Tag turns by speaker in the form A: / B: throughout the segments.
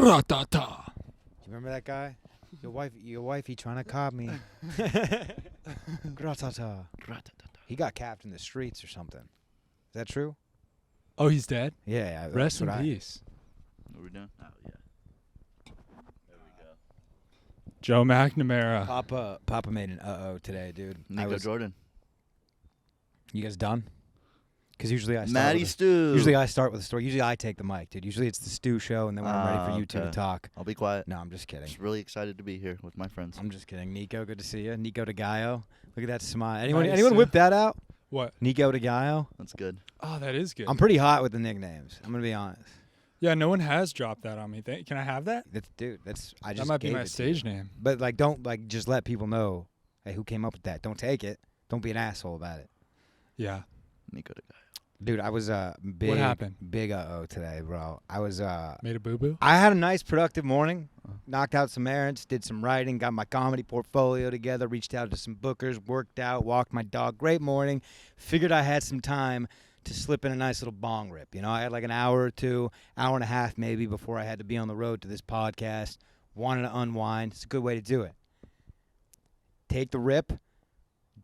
A: Gratata.
B: You remember that guy? Your wife, he trying to cop me. Gratata. He got capped in the streets or something. Is that true?
A: Oh, he's dead?
B: Yeah.
A: Rest in peace.
C: What are we doing? Oh, yeah. There we go.
A: Joe McNamara.
B: Papa made an today, dude.
C: Niko Jordan.
B: You guys done? Because usually I start
C: Matty Stew.
B: Usually I start with a story. Usually I take the mic, dude. Usually it's the Stew show, and then when I'm ready for you two to talk.
C: I'll be quiet.
B: No, I'm just kidding.
C: Just really excited to be here with my friends.
B: I'm just kidding. Niko, good to see you. Niko de Gallo. Look at that smile.
A: Nice.
B: Anyone whip that out?
A: What?
B: Niko de Gallo.
C: That's good.
A: Oh, that is good.
B: I'm pretty hot with the nicknames. I'm gonna be honest.
A: Yeah, no one has dropped that on me. Can I have that?
B: I just
A: That might be
B: gave
A: my
B: it to
A: stage
B: you.
A: name.
B: But don't just let people know, hey, who came up with that? Don't take it. Don't be an asshole about it.
A: Yeah.
C: Niko de Gallo.
B: Dude, I was big.
A: What happened?
B: Big today, bro. I was
A: Made a boo-boo?
B: I had a nice productive morning. Knocked out some errands, did some writing, got my comedy portfolio together, reached out to some bookers, worked out, walked my dog. Great morning. Figured I had some time to slip in a nice little bong rip. You know, I had like an hour or two, hour and a half maybe before I had to be on the road to this podcast. Wanted to unwind. It's a good way to do it. Take the rip,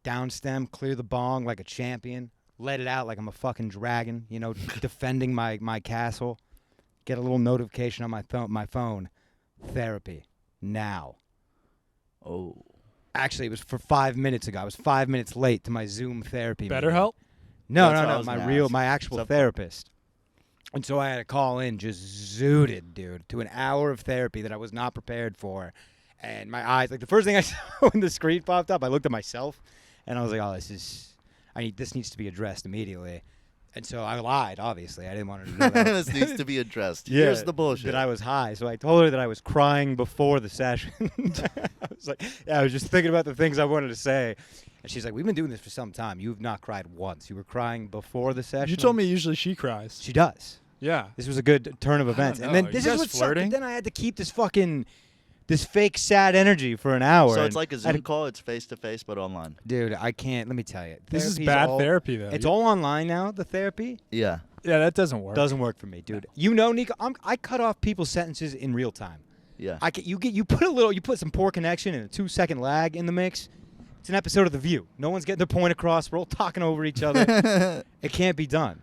B: down stem, clear the bong like a champion. Let it out like I'm a fucking dragon, you know, defending my castle. Get a little notification on my phone. Therapy. Now.
C: Oh.
B: Actually, it was for 5 minutes ago. I was 5 minutes late to my Zoom therapy meeting.
A: BetterHelp?
B: No,
C: That's what I was gonna ask.
B: my actual therapist. And so I had to call in just zooted, dude, to an hour of therapy that I was not prepared for. And my eyes, like the first thing I saw when the screen popped up, I looked at myself and I was like, oh, this needs to be addressed immediately. And so I lied, obviously. I didn't want her to know that.
C: This needs to be addressed.
B: Yeah,
C: Here's the bullshit.
B: That I was high. So I told her that I was crying before the session. I was like, I was just thinking about the things I wanted to say. And she's like, we've been doing this for some time. You've not cried once. You were crying before the session.
A: You told me usually she cries.
B: She does.
A: Yeah.
B: This was a good turn of events.
A: don't
B: And then
A: know.
B: this
A: You
B: is
A: guys
B: what's
A: flirting?
B: Then I had to keep this fake sad energy for an hour.
C: So it's like a
B: I
C: Zoom
B: had-
C: call. It's face-to-face, but online.
B: Dude, I can't. Let me tell you.
A: This is
B: Therapy's
A: bad
B: all-
A: therapy, though.
B: It's all online now, the therapy.
C: Yeah.
A: Yeah, that doesn't work.
B: Doesn't work for me, dude. You know, Niko, I cut off people's sentences in real time.
C: Yeah.
B: You put some poor connection and a 2-second lag in the mix. It's an episode of The View. No one's getting their point across. We're all talking over each other. It can't be done.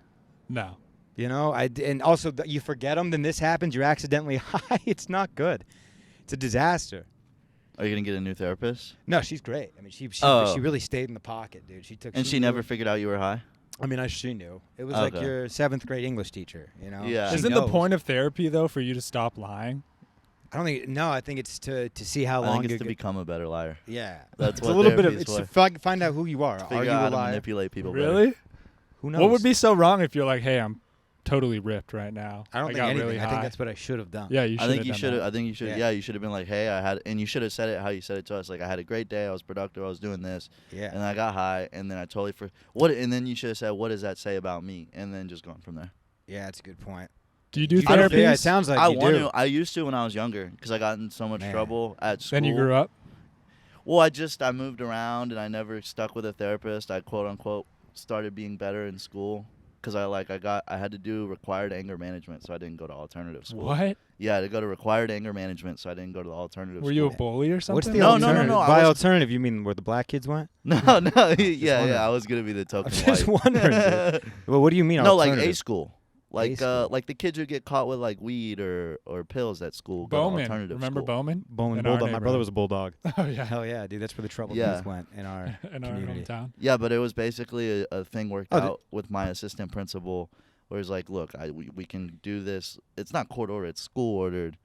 A: No.
B: You know, and also you forget them. Then this happens. You're accidentally high. It's not good. It's a disaster.
C: Are you gonna get a new therapist?
B: No, she's great. I mean, she
C: Oh.
B: really stayed in the pocket, dude.
C: And she never figured out you were high?
B: I mean, she knew. It was like
C: Okay.
B: your 7th grade English teacher. You know.
C: Yeah.
B: She
A: Isn't the
B: knows.
A: point of therapy, though, for you to stop lying?
B: I don't think. No, I think it's to see how
C: I
B: long
C: think it's
B: you
C: to become a better liar.
B: Yeah,
C: That's
B: it's
C: what
B: a little bit of
C: therapy
B: it's
C: is
B: to
C: for.
B: find out who you are. Are
C: Figure
B: you
C: out
B: a
C: how to
B: liar?
C: manipulate people better.
A: Really?
B: Who knows?
A: What would be so wrong if you're like, hey, I'm totally ripped right now?
B: I don't think
A: got
B: anything.
A: really
B: I think
A: high.
B: that's what I should have done.
A: Yeah, you should
C: I think you
A: have
C: should
A: done
C: have. I think you should.
B: Yeah.
C: Yeah, you should have been like, "Hey, and you should have said it how you said it to us. Like, I had a great day. I was productive. I was doing this,
B: Yeah.
C: and I got high, and then I totally And then you should have said, "What does that say about me?" And then just gone from there.
B: Yeah, that's a good point.
A: Do you do
B: You
A: therapy?
B: Yeah, it sounds like
C: I
B: you
C: want
B: do.
C: to. I used to when I was younger because I got in so much
B: Man.
C: trouble at school.
A: Then you grew up?
C: Well, I moved around and I never stuck with a therapist. I quote unquote started being better in school because I had to do required anger management, so I didn't go to alternative school.
A: What?
C: Yeah, I had to go to required anger management, so I didn't go to the alternative.
A: Were you a
C: school.
A: bully or something?
B: What's the
C: No,
B: alternative?
C: no, no, I
B: By
C: wasn't-
B: alternative, you mean where the black kids went?
C: No,
B: wondering.
C: yeah, I was gonna be the token
B: I'm just
C: white.
B: wondering. Dude. Well, what do you mean
C: No, like
B: alternative?
C: A school.
B: A school.
C: Like the kids who get caught with like weed or pills at school. Go to
A: Bowman.
C: alternative
A: Remember
C: school.
A: Bowman?
B: Bowman
A: In our
B: Bulldog. My brother
A: neighborhood.
B: was a bulldog.
A: Oh, yeah.
B: Hell yeah, dude. That's where the troubled
C: Yeah.
B: youth went in our
A: In our
B: community.
A: hometown.
C: Yeah, but it was basically a thing worked
B: Oh,
C: out with my assistant principal, where he's like, "Look, we can do this. It's not court ordered. It's school ordered.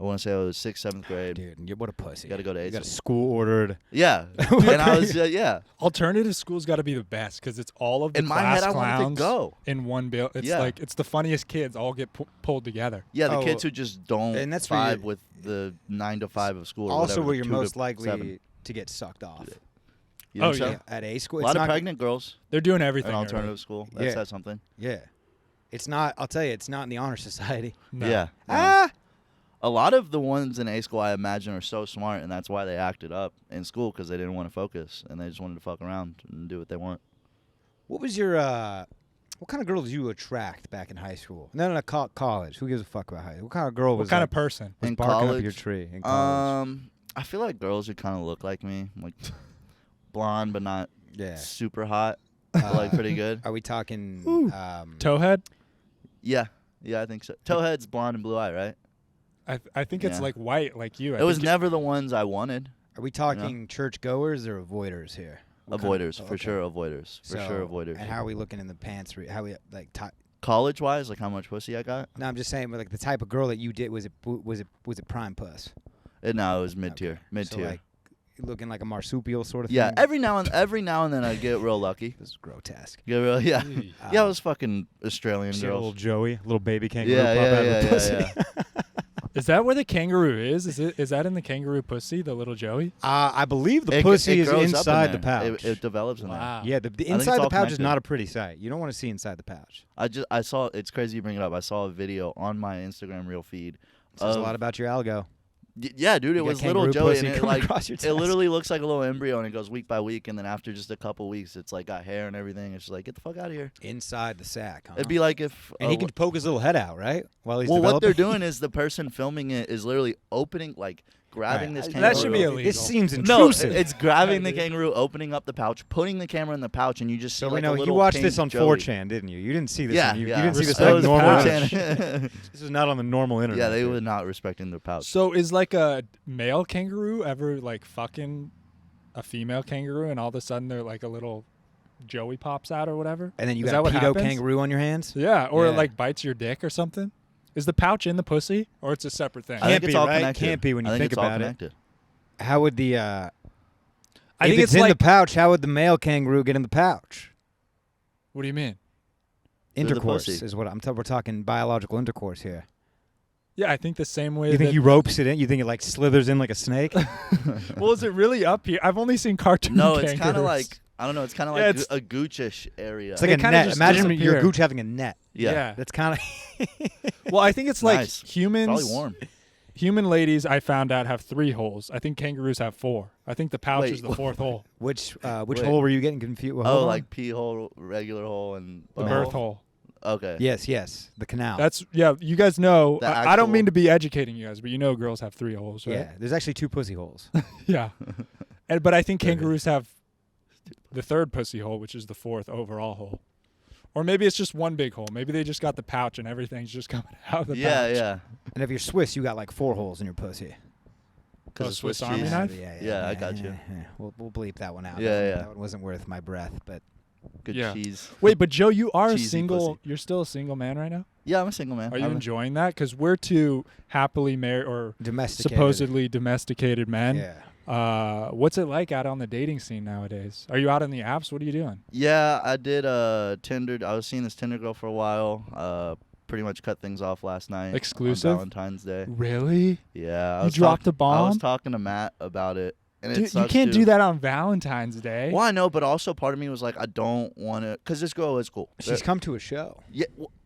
C: I want to say I was 6th, 7th grade.
B: Dude, what a pussy.
C: You got to go to
B: You
C: A
B: got a
C: school.
B: school ordered.
C: Yeah, and I was yeah.
A: Alternative school's got to be the best because it's all of the
C: In my
A: class
C: head, I wanted to
A: clowns
C: go.
A: in one bill. It's
C: Yeah.
A: like it's the funniest kids all get pulled together.
C: Yeah, the
B: Oh,
C: kids who just don't
B: and that's where
C: vibe
B: you-
C: with the 9 to 5 of school. Or
B: Also,
C: whatever,
B: where
C: the
B: you're
C: 2 to
B: most likely
C: 7.
B: to get sucked off.
C: You think
A: Oh,
C: so?
A: yeah.
B: At A school,
C: A
B: it's
C: lot of
B: not,
C: pregnant girls
A: They're doing
C: in
A: everything.
C: alternative school. That
B: Yeah.
C: says something.
B: Yeah, it's not. I'll tell you, it's not in the honor society.
A: No.
C: Yeah.
B: Ah,
C: A lot of the ones in A school, I imagine, are so smart, and that's why they acted up in school because they didn't want to focus and they just wanted to fuck around and do what they want.
B: what was your What kind of girl did you attract back in high school? No, college. Who gives a fuck about high school? What kind of girl was
A: What kind
B: like,
A: of person?
B: was
C: In
B: barking
C: college?
B: up your tree in college?
C: I feel like girls who kind of look like me, like blonde but not
B: Yeah.
C: super hot, but like pretty good.
B: Are we talking
A: Towhead?
C: Yeah, I think so. Towhead's blonde and blue eye, right?
A: I think it's
C: Yeah.
A: like white, like you.
C: It was never the ones I wanted.
B: Are we talking church goers or avoiders here?
C: Avoiders,
B: oh,
C: for
B: okay.
C: sure. Avoiders, for
B: So,
C: sure. Avoiders.
B: And how are we looking in the pants? How we like?
C: College-wise, like how much pussy I got?
B: No, I'm just saying, like the type of girl that you did was it prime puss?
C: No, it was mid-tier.
B: Okay.
C: Mid-tier.
B: So like looking like a marsupial sort of
C: Yeah,
B: thing.
C: every now and then I get real lucky.
B: This is grotesque.
C: Get real, yeah.
A: Gee.
C: Yeah, it was fucking Australian
B: See a little
C: girls.
B: Joey, little baby kangaroo
C: Yeah,
B: pop out of her
C: yeah,
B: pussy.
C: yeah.
A: Is that where the kangaroo is? Is that in the kangaroo pussy, the little Joey?
B: I believe the
C: It
B: pussy is
C: grows up in
B: inside the
C: there.
B: pouch.
C: It develops in
A: Wow.
B: Yeah, the
C: think
B: inside
C: it's
B: the
C: all
B: pouch is
C: connected.
B: not a pretty sight. You don't want to see inside the pouch.
C: there. I saw. It's crazy you bring it up. I saw a video on my Instagram reel feed.
B: It says a lot about your algo.
C: Yeah, dude, it
B: You got
C: was little
B: kangaroo
C: Joey,
B: pussy
C: and it
B: coming
C: like
B: across your
C: it
B: chest.
C: literally looks like a little embryo, and it goes week by week, and then after just a couple weeks, it's like got hair and everything. It's just like, get the fuck out of here.
B: Inside the sack, huh?
C: It'd be like if
B: and he can poke his little head out, right? While he's
C: well, what
B: developing.
C: they're doing is the person filming it is literally opening, like grabbing
B: Right.
C: this
B: That
C: kangaroo.
A: That should be illegal.
B: This seems
C: No,
B: intrusive.
C: it's grabbing the
A: Dude.
C: kangaroo, opening up the pouch, putting the camera in the pouch, and you just see
B: so we
C: like
B: know
C: a
B: you
C: little
B: watched
C: pink
B: this on
C: Joey.
B: 4chan, didn't you? You didn't see this.
C: Yeah,
B: You
C: yeah.
B: didn't see this
A: Respect
B: like
A: the
B: normal.
A: pouch.
B: This is not on the normal internet.
C: Yeah, they
B: dude.
C: were not respecting their pouch.
A: So is like a male kangaroo ever like fucking a female kangaroo, and all of a sudden they're like a little Joey pops out or whatever?
B: And then you
A: Is
B: got
A: that
B: a
A: what
B: pedo
A: happens?
B: kangaroo on your hands.
A: Yeah, or it
B: Yeah.
A: like bites your dick or something. Is the pouch in the pussy, or it's a separate thing?
C: I think
B: Can't
C: it's
B: be,
C: all
B: right?
C: connected.
B: Can't be when you
C: I think
B: think
C: it's all
B: about it.
C: connected.
B: How would the
A: I
B: if
A: think
B: it's
A: it's
B: in
A: like.
B: the pouch? How would the male kangaroo get in the pouch?
A: What do you mean?
C: Through the
B: Intercourse
C: pussy.
B: is what we're talking biological intercourse here.
A: Yeah, I think the same way.
B: You think
A: that,
B: he ropes it in? You think it like slithers in like a snake?
A: well, is it really up here? I've only seen cartoon.
C: No, it's kind
A: kangaroos.
C: of like I don't know. It's kind of
A: Yeah,
C: like
A: it's-
C: a goochish area.
B: It's like
A: They
B: a
A: kinda
B: net.
A: just
B: Imagine your
A: disappear.
B: gooch having a net.
C: yeah.
B: That's kind of.
A: Well, I think it's like
C: Nice.
A: humans.
C: Probably warm.
A: Human ladies, I found out, have 3 holes. I think kangaroos have 4. I think the pouch
C: Wait,
A: is the 4th hole,
B: Which
C: Wait.
B: hole were you getting confused? Well,
C: Oh,
B: hold on.
C: like pee hole, regular hole, and
A: the
C: bum
A: birth hole.
C: Okay.
B: yes, the canal.
A: That's You guys know.
C: The
A: I don't mean
C: actual-
A: to be educating you guys, but you know girls have 3 holes, right?
B: yeah. There's actually 2 pussy holes.
A: Yeah. But I think
C: Go ahead.
A: kangaroos have the 3rd pussy hole, which is the 4th overall hole. Or maybe it's just one big hole. Maybe they just got the pouch and everything's just coming out of the
C: Yeah,
A: pouch.
C: yeah.
B: And if you're Swiss, you got like 4 holes in your pussy.
A: Oh,
C: of
A: Swiss
C: Swiss
A: Army
C: cheese.
A: knife?
C: Yeah, I got you.
B: We'll bleep that one out.
C: Yeah,
B: that
C: yeah.
B: That one wasn't worth my breath, but
C: Good
A: Yeah.
C: cheese.
A: Wait, but Joe, you are a
C: Cheesy
A: single.
C: pussy.
A: You're still a single man right now.
C: Yeah, I'm a single man.
A: Are you
C: I'm a-
A: enjoying that? Because we're 2 happily married or
B: domesticated.
A: supposedly domesticated men.
B: Yeah.
A: What's it like out on the dating scene nowadays? Are you out on the apps? What are you doing?
C: Yeah, I did Tinder. I was seeing this Tinder girl for a while. Pretty much cut things off last night.
A: Exclusive?
C: On Valentine's Day.
A: Really?
C: Yeah. I
A: You
C: was
A: dropped
C: talk-
A: a bomb?
C: I was talking to Matt about it. And it
A: Dude, you
C: sucks,
A: can't
C: too.
A: do that on Valentine's Day.
C: Well, I know, but also part of me was like, I don't want to, because this girl is cool.
B: She's come to a show.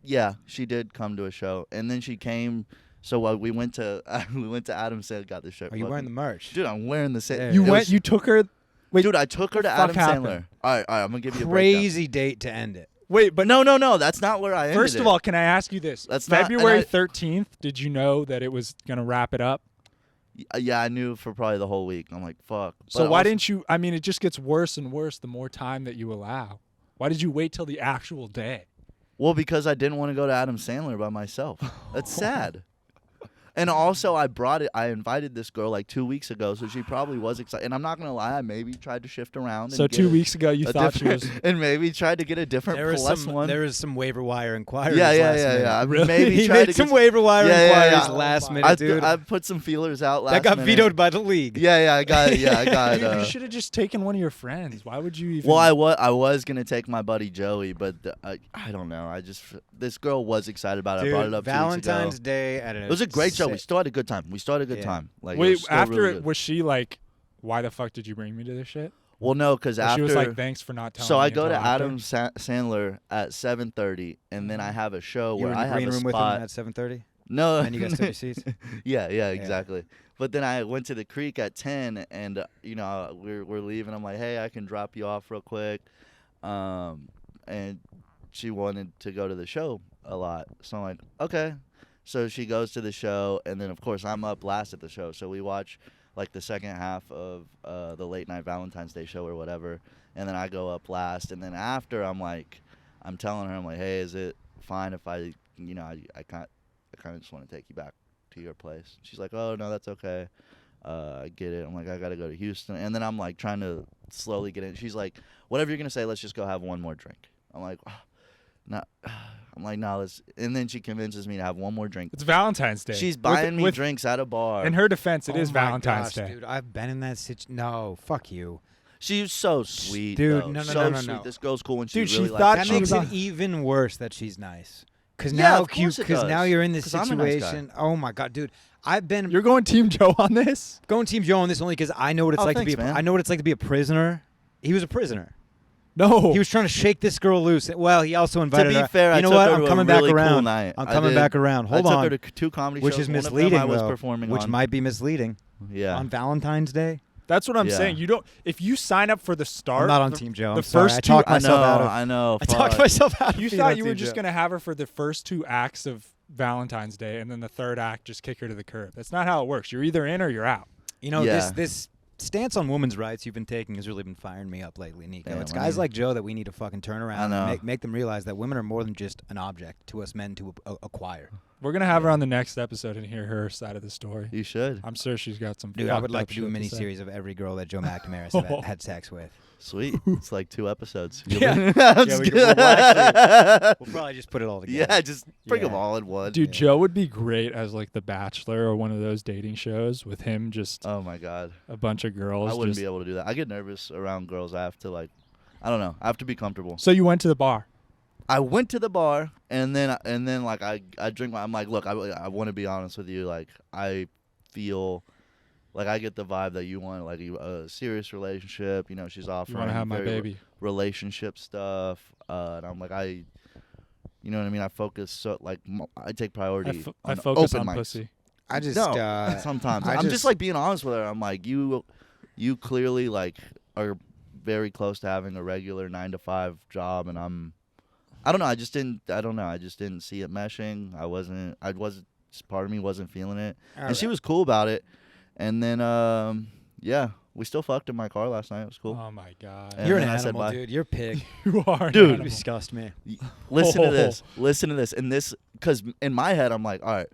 C: Yeah, she did come to a show, and then she came. So we went to Adam said got the shirt.
B: Are you wearing the merch?
C: Dude, I'm wearing the same.
B: There
A: You
B: it
A: went. You took her. Wait,
C: Dude, I took her to
A: fuck
C: Adam
A: happened?
C: Sandler. All right, I'm gonna give you a breakdown.
B: Crazy date to end it.
A: wait, but
C: No, that's not where I ended
A: first of
C: it.
A: all, can I ask you this?
C: That's not- and
A: February
C: I-
A: 13th. Did you know that it was gonna wrap it up?
C: Yeah, I knew for probably the whole week. I'm like, fuck.
A: So
C: But
A: why
C: also-
A: didn't you? I mean, it just gets worse and worse the more time that you allow. Why did you wait till the actual day?
C: Well, because I didn't want to go to Adam Sandler by myself. That's sad. And also, I invited this girl like 2 weeks ago, so she probably was excited. And I'm not gonna lie, I maybe tried to shift around.
A: So
C: and get
A: 2
C: a-
A: weeks ago, you
C: a
A: thought she
C: different-
A: was.
C: and maybe tried to get a different plus one.
B: There is some waiver wire inquiries.
C: Yeah.
B: last minute.
C: I
A: Really?
C: maybe
B: He
C: tried
B: made
C: to
B: some
C: get
B: waiver wire
C: Yeah,
B: inquiries
C: yeah.
B: last
A: Oh my-
B: minute, dude.
C: I put some feelers out last
B: That got
C: minute.
B: vetoed by the league.
C: Yeah, I got it. Yeah, I got
A: Dude, you
C: it.
A: should have just taken one of your friends. Why would you even?
C: Well, I was gonna take my buddy Joey, but I don't know. This girl was excited about it.
B: Dude,
C: I brought it up 2 weeks
B: Valentine's
C: ago.
B: Day at
C: It was a great show. We still had a good time.
B: Yeah.
C: Like, it
A: Wait,
C: was still
A: after
C: really
A: it,
C: good.
A: was she like, "Why the fuck did you bring me to this shit?"
C: Well, no, because
A: Or
C: after
A: she was like, "Thanks for not telling
C: so
A: me."
C: I go to
A: until after?
C: Adam Sandler at 7:30, and then I have a show
B: You were
C: where
B: in
C: I
B: the
C: have
B: green
C: a
B: room with
C: spot.
B: him at 7:30.
C: No,
B: And you guys took your seats.
C: yeah, exactly. But then I went to the creek at 10, and we're leaving. I'm like, hey, I can drop you off real quick, and she wanted to go to the show a lot. So I'm like, okay. So she goes to the show, and then of course I'm up last at the show. So we watch like the second half of the late night Valentine's Day show or whatever, and then I go up last. And then after, I'm telling her, I'm like, hey, is it fine if I kind of just want to take you back to your place? She's like, oh no, that's okay. I get it. I'm like, I gotta go to Houston, and then I'm like trying to slowly get in. She's like, whatever you're gonna say, let's just go have one more drink. I'm like, no. I'm like, no, let's. And then she convinces me to have one more drink.
A: It's Valentine's Day.
C: She's buying me drinks at a bar.
A: In her defense, it
B: Oh
A: is
B: my
A: Valentine's
B: gosh,
A: Day.
B: dude. I've been in that situation. No, fuck you.
C: She's so sweet,
B: Dude,
C: though.
B: no,
C: so
B: no.
C: sweet. This girl's cool when
A: Dude,
C: she
A: she
C: really
A: thought
C: likes
B: That
C: me.
B: makes
A: was
B: it even worse that she's nice. Because
C: Yeah,
B: now,
C: of course it
B: now
C: does.
B: you're in this
C: 'Cause I'm a nice guy.
B: situation. Oh my god, dude! I've been
A: You're going Team Joe on this?
B: going Team Joe on this only because I know what it's
C: Oh,
B: like
C: thanks,
B: to be.
C: man.
B: I know what it's like to be a prisoner. He was a prisoner.
A: No.
B: He was trying to shake this girl loose. Well, he also invited
C: To be
B: her.
C: fair,
B: you
C: I
B: know
C: took
B: what?
C: her
B: I'm
C: to
B: coming
C: a
B: back
C: really cool
B: around.
C: night.
B: I'm
C: I
B: coming
C: did.
B: back around. Hold
C: I
B: on.
C: took her to 2 comedy
B: Which
C: shows.
B: is
C: One of them
B: misleading,
C: I was
B: though.
C: performing
B: Which
C: on.
B: might be misleading.
C: Yeah.
B: On Valentine's Day.
A: That's what I'm
C: Yeah.
A: saying. You don't. If you sign up for the start,
B: I'm not on
A: the-
B: Team Joe.
A: the
B: I'm sorry.
A: first
B: I
A: two-
B: talked
C: I
B: myself out of.
C: I know.
B: I talked
C: fuck.
B: myself out.
A: You
B: of
A: thought
B: being
A: you
B: on
A: were
B: Team
A: just
B: Joe.
A: gonna have her for the first 2 acts of Valentine's Day, and then the third act just kick her to the curb. That's not how it works. You're either in or you're out.
B: You know,
C: Yeah.
B: this stance on women's rights you've been taking has really been firing me up lately, Niko.
C: Damn,
B: It's
C: I
B: guys
C: mean-
B: like Joe that we need to fucking turn around
C: I know.
B: and make them realize that women are more than just an object to us men to acquire.
A: We're gonna have her on the next episode and hear her side of the story.
C: You should.
A: I'm sure she's got some.
B: Dude, I would
A: fucked
B: like
A: up
B: to do a
A: shit
B: mini
A: say.
B: series of every girl that Joe McNamara had sex with.
C: Sweet. It's like 2 episodes.
B: Yeah.
C: I'm
B: Yeah,
C: just
B: we
C: kidding.
B: We'll probably just put it all together.
C: Yeah, just bring them
B: Yeah.
C: all in one.
A: Dude,
B: Yeah.
A: Joe would be great as like The Bachelor or one of those dating shows with him just
C: Oh my god.
A: a bunch of girls.
C: I wouldn't
A: just-
C: be able to do that. I get nervous around girls. I have to I don't know. I have to be comfortable.
A: So you went to the bar.
C: I went to the bar and then like I drink I'm like, look, I want to be honest with you. Like I feel like I get the vibe that you want like a serious relationship. You know, she's
A: You
C: offering
A: want to have my
C: very
A: baby.
C: relationship stuff. And I'm like, you know what I mean? I focus I take priority.
A: I
C: on
A: focus
C: open
A: on
C: mics.
A: pussy.
B: I just
C: No, sometimes I'm just like being honest with her. I'm like, you clearly like are very close to having a regular 9-to-5 job, and I don't know. I just didn't see it meshing. Part of me wasn't feeling it, and she was cool about it. And then yeah, we still fucked in my car last night. It was cool.
A: Oh my god.
C: And
B: You're an
C: then I said
B: animal,
C: bye.
B: dude. You're a pig.
A: You are, an
C: Dude.
B: You
A: animal.
B: disgust me.
C: Listen to this. Listen to this. And this, because in my head, I'm like, all right,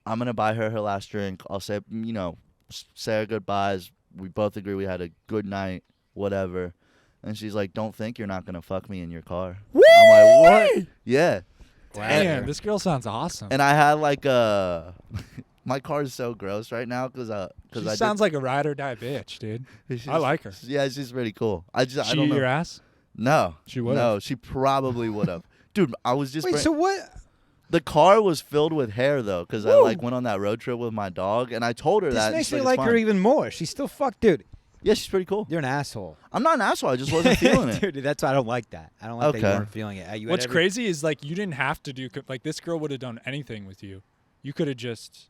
C: I'm going to buy her last drink. I'll say, say our goodbyes. We both agree we had a good night, whatever. And she's like, don't think you're not going to fuck me in your car. I'm like, what? Yeah.
A: Damn, this girl sounds awesome.
C: And I had like my car is so gross right now because
A: She
C: I
A: sounds like a ride or die bitch, dude. I like her.
C: Yeah, she's pretty cool. I
A: She
C: don't know.
A: your ass?
C: No.
A: She would've.
C: No, she probably would have. Dude, I was just
B: Wait, so what?
C: the car was filled with hair though, because I
B: Woo.
C: like went on that road trip with my dog, and I told her
B: This
C: that.
B: makes
C: she's
B: me
C: it's
B: like her
C: fine.
B: even more. She's still fucked, dude.
C: Yeah, she's pretty cool.
B: You're an asshole.
C: I'm not an asshole. I just wasn't feeling it.
B: Dude, that's why I don't like that. I don't like that
C: Okay.
B: you weren't feeling it. You had
A: What's
B: every-
A: crazy is like you didn't have to do like this girl would have done anything with you. You could have just.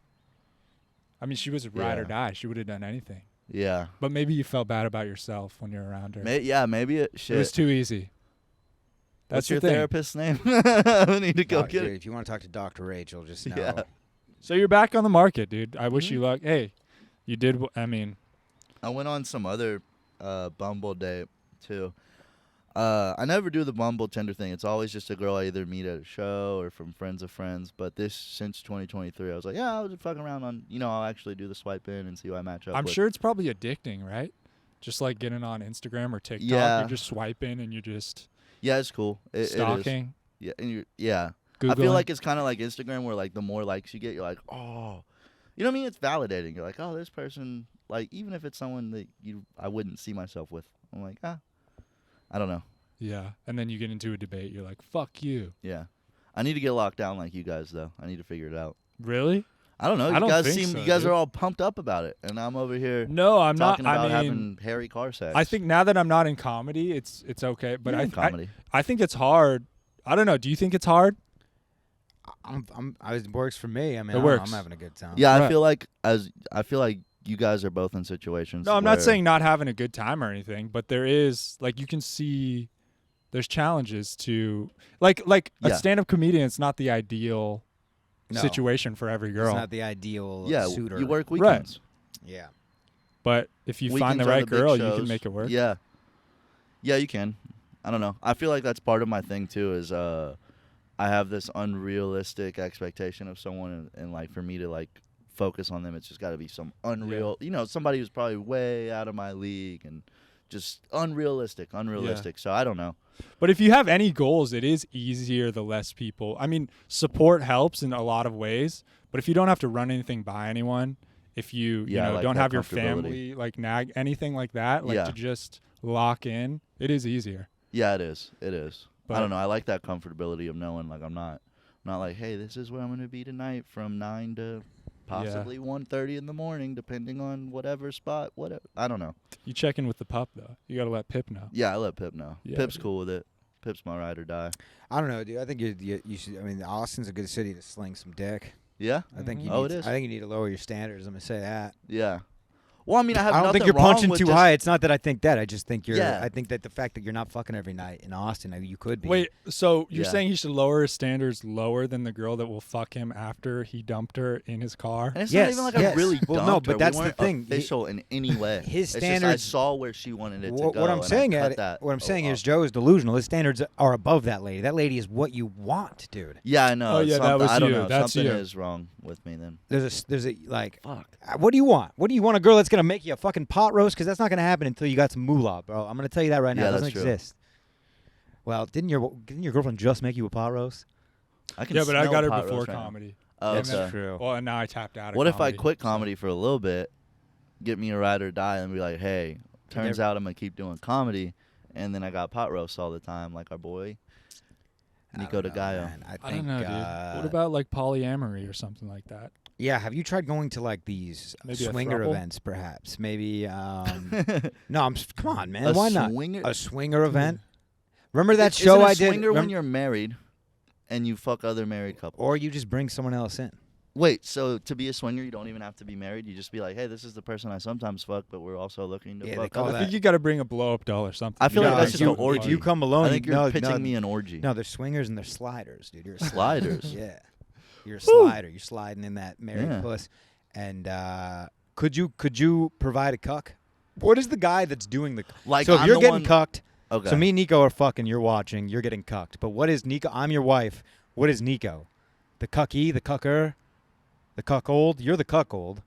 A: I mean, she was a ride or
C: Yeah.
A: die. She would have done anything.
C: Yeah.
A: But maybe you felt bad about yourself when you're around her.
C: Maybe it. Shit.
A: It was too easy. That's
C: What's your
A: the thing.
C: therapist's name? I need to go
B: Doc-
C: get
B: dude,
C: it.
B: if you want to talk to Dr. Rachel, just know.
C: Yeah.
A: So you're back on the market, dude. I wish
C: Mm-hmm.
A: you luck. Hey, you did. I mean,
C: I went on some other Bumble date too. I never do the Bumble Tinder thing. It's always just a girl I either meet at a show or from friends of friends. But since 2023, I was like, yeah, I'll just fuck around on. I'll actually do the swipe in and see who I match up
A: I'm
C: with.
A: sure it's probably addicting, right? Just like getting on Instagram or TikTok,
C: Yeah.
A: you're just swiping and you're just
C: Yeah, it's cool. It is.
A: stalking.
C: Yeah, and yeah.
A: Googling.
C: I feel like it's kind of like Instagram, where like the more likes you get, you're like, oh, you know what I mean? It's validating. You're like, oh, this person, like, even if it's someone that I wouldn't see myself with, I'm like, I don't know.
A: Yeah, and then you get into a debate. You're like, "Fuck you."
C: Yeah, I need to get locked down like you guys though. I need to figure it out.
A: Really?
C: I don't know.
A: I
C: You
A: don't
C: guys
A: think so,
C: you guys
A: dude.
C: are all pumped up about it, and I'm over here
A: No, I'm not.
C: talking about
A: I mean,
C: having hairy car sex.
A: I think now that I'm not in comedy, it's okay. But
C: You're
A: I
C: in comedy.
A: I think it's hard. I don't know. Do you think it's hard?
B: It works for me. I mean,
A: It
B: I'm
A: works.
B: having a good time.
C: Yeah,
A: Right.
C: I feel like you guys are both in situations.
A: No, I'm not
C: where-
A: saying not having a good time or anything, but there is like you can see there's challenges to like a
C: Yeah.
A: stand-up comedian. It's not the ideal
B: No.
A: situation for every girl.
B: It's not the ideal
C: Yeah,
B: suitor.
C: you work weekends.
B: Yeah.
A: But if you find
C: Weekends
A: the
C: are
A: right
C: big
A: girl, you
C: shows.
A: can make it work.
C: Yeah. Yeah, you can. I don't know. I feel like that's part of my thing too. Is I have this unrealistic expectation of someone, and like for me to like focus on them, it's just got to be some unreal. You know, somebody who's probably way out of my league and just unrealistic. So I don't know.
A: But if you have any goals, it is easier the less people. I mean, support helps in a lot of ways, but if you don't have to run anything by anyone, if you
C: Yeah,
A: know
C: like
A: don't
C: that
A: have your
C: comfortability.
A: family like nag anything like that, like
C: Yeah.
A: to just lock in, it is easier.
C: Yeah, it is. It is.
A: But-
C: I don't know. I like that comfortability of knowing like I'm not like, hey, this is where I'm going to be tonight from 9 to possibly 1:30 in the morning, depending on whatever spot. Whatever. I don't know.
A: You check in with the pup though. You got to let Pip know.
C: Yeah, I let Pip know.
A: Yeah,
C: Pip's
A: dude.
C: cool with it. Pip's my ride or die.
B: I don't know, dude. I think you should. I mean, Austin's a good city to sling some dick.
C: Yeah.
B: I think you.
C: Oh,
B: need
C: it is.
B: I think you need to lower your standards. I'm gonna say that.
C: Yeah. Well, I mean, I have.
B: I don't think
C: nothing
B: you're
C: wrong
B: punching
C: with
B: too
C: just-
B: high. It's not that I think that. I just think you're.
C: Yeah.
B: I think that the fact that you're not fucking every night in Austin, you could be.
A: Wait, so you're
C: Yeah.
A: saying he should lower his standards lower than the girl that will fuck him after he dumped her in his car?
C: And it's
B: Yes,
C: not even like
B: yes.
C: I really
B: Well, no,
C: dumped
B: but
C: her.
B: that's
C: we
B: the
C: weren't
B: thing.
C: official in any way.
B: His
C: It's
B: standards-
C: Just I saw where she wanted it to
B: What
C: go.
B: I'm
C: and
B: saying,
C: I cut that
B: what I'm saying
C: off.
B: is Joe is delusional. His standards are above that lady. That lady is what you want, dude.
C: Yeah, I know.
A: Oh, yeah, that
C: Something-
A: was
C: I don't
A: you.
C: know.
A: That's
C: Something
A: you.
C: is wrong with me then.
B: There's a like.
C: Fuck.
B: What do you want? What do you want? A girl that's gonna make you a fucking pot roast? Because that's not gonna happen until you got some moolah, bro. I'm gonna tell you that right now.
C: Yeah,
B: It doesn't
C: that's true.
B: exist. Well, didn't your girlfriend just make you a pot roast?
C: I can
A: Yeah, but I
C: smell
A: got her
C: pot
A: before
C: roast right now.
A: comedy.
C: Oh,
B: That's
C: okay.
B: true.
A: Well, and now I tapped out. Of
C: What if I
A: comedy,
C: quit
A: so-
C: comedy for a little bit, get me a ride or die, and be like, hey, turns out I'm gonna keep doing comedy, and then I got pot roasts all the time, like our boy Niko de Gallo.
A: I don't know, dude. What about like polyamory or something like that?
B: Yeah, have you tried going to like these
A: Maybe a
B: swinger
A: throuple?
B: events, perhaps? Maybe. No, come on, man.
C: A
B: Why not
C: swinger-
B: a swinger event? Remember that
C: Isn't
B: show
C: a
B: I did?
C: swinger when you're married, and you fuck other married couples.
B: or you just bring someone else in.
C: Wait, so to be a swinger, you don't even have to be married. You just be like, hey, this is the person I sometimes fuck, but we're also looking to
B: Yeah, they
C: fuck
B: call
C: other
A: I
B: that-
A: think you got to bring a blow up doll or something.
C: I feel
A: You
C: like
A: gotta
C: that's just
A: do
C: an
A: it.
C: orgy.
B: If you come alone,
C: I think
B: you,
C: you're
B: no,
C: pitching
B: no,
C: me an orgy.
B: No, they're swingers and they're sliders, dude. You're a
C: Sliders.
B: Yeah, you're a slider. You're sliding in that married
C: Yeah.
B: puss. And could you provide a cuck? What is the guy that's doing the?
C: Like,
B: so if
C: I'm
B: you're
C: the
B: getting
C: one-
B: cucked,
C: Okay.
B: so me and Niko are fucking. You're watching. You're getting cucked. But what is Niko? I'm your wife. What is Niko? The cucky, the cucker, the cuckold. You're the cuckold.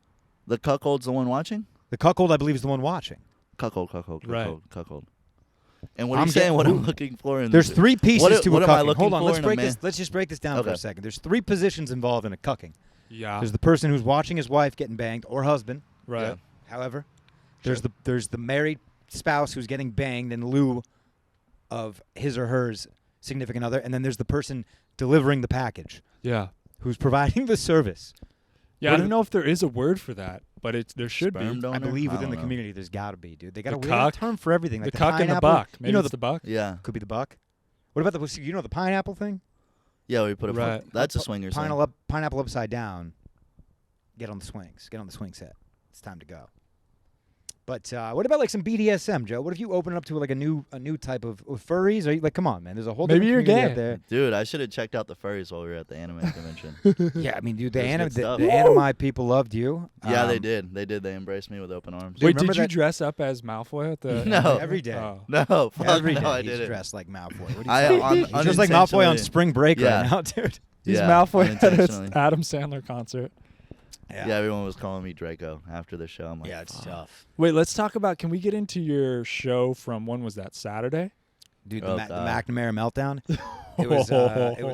C: The cuckold's the one watching?
B: The cuckold, I believe, is the one watching.
C: Cuckold.
A: Right.
C: Cuckold. And what are
B: I'm
C: you saying?
B: getting-
C: What I'm looking for in
B: There's three pieces
C: What
B: to
C: what
B: a
C: am I
B: cucking.
C: looking
B: Hold on,
C: for
B: let's
C: in a
B: break
C: man?
B: this. Let's just break this down for
C: Okay.
B: a second. There's three positions involved in a cucking.
A: Yeah.
B: There's the person who's watching his wife getting banged or husband.
A: Right.
C: Yeah.
B: However, there's the married spouse who's getting banged in lieu of his or hers significant other, and then there's the person delivering the package
A: Yeah.
B: who's providing the service.
A: Yeah.
B: What
A: I
B: do-
A: don't know if there is a word for that, but there should
C: Sperm
A: be.
C: donor?
B: I believe within
C: don't
B: the
C: know.
B: community, there's got to be, dude. They got
A: The
B: we got a
A: cuck?
B: term for everything. Like
A: The cuck and the
B: pineapple-
A: buck. Maybe
B: You know
A: it's
B: the
A: the buck.
C: Yeah.
B: could be the buck. What about the pineapple thing?
C: Yeah, we put a
A: Right.
C: That's a swingers thing.
B: Pineapple upside down. Get on the swings. Get on the swing set. It's time to go. But what about like some BDSM, Joe? What if you open it up to like a new type of furries? Are you like, come on, man? There's a whole
A: Maybe
B: different
A: you're
B: community
A: gay.
B: out
C: Dude, I should have checked out the furries while we were at the anime convention.
B: there. Yeah, I mean, dude, the
C: That's good stuff.
B: anime people loved you.
C: Yeah, they
B: Um,
C: did. They did. They embraced me with open arms.
B: Dude,
A: Wait,
B: remember
A: did you
B: that-
A: dress up as Malfoy at the?
C: No.
B: Every day.
A: Oh.
C: No, fuck
B: Every day
C: no, I
B: he's
C: didn't.
B: dressed like Malfoy. What are you
C: I
B: saying?
C: un-
B: He's just like Malfoy on
C: unintentionally-
B: spring break
C: Yeah.
B: right now, dude.
A: He's
C: Yeah,
A: Malfoy at his
C: unintentionally.
A: Adam Sandler concert.
C: Yeah, everyone was calling me Draco after the show. I'm like,
B: Yeah, it's
C: fuck.
B: tough.
A: Wait, let's talk about. Can we get into your show from when was that? Saturday.
B: Dude,
C: Oh,
B: the
C: God.
B: McNamara meltdown. It was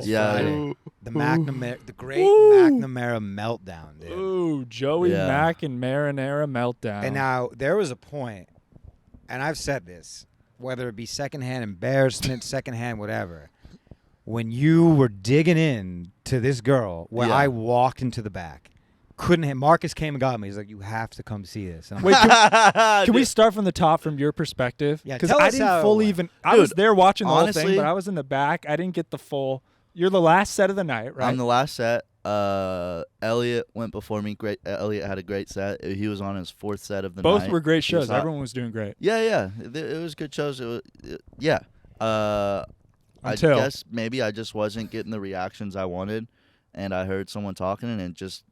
C: Yeah.
B: Friday. The great
A: Ooh.
B: McNamara meltdown, dude.
A: Ooh, Joey
C: Yeah.
A: Mac and Marinara meltdown.
B: And now there was a point, and I've said this, whether it be secondhand embarrassment, secondhand whatever, when you were digging in to this girl, where
C: Yeah.
B: I walked into the back, Marcus came and got me. He's like, "You have to come see this." And I'm
A: Wait,
B: like,
A: can we start from the top from your perspective?
B: Yeah,
A: Because
B: tell
A: I
B: us how
A: didn't
B: it
A: fully
B: went.
A: even. I was
C: Dude,
A: there watching the whole
C: honestly-
A: thing, but I was in the back. I didn't get the full. You're the last set of the night, right?
C: I'm the last set. Elliot went before me. Great. Elliot had a great set. He was on his fourth set of the
A: Both
C: night.
A: were great
C: He was
A: shows.
C: hot.
A: Everyone was doing great.
C: Yeah. It was good shows. Yeah.
A: Until.
C: I guess maybe I just wasn't getting the reactions I wanted, and I heard someone talking, and it just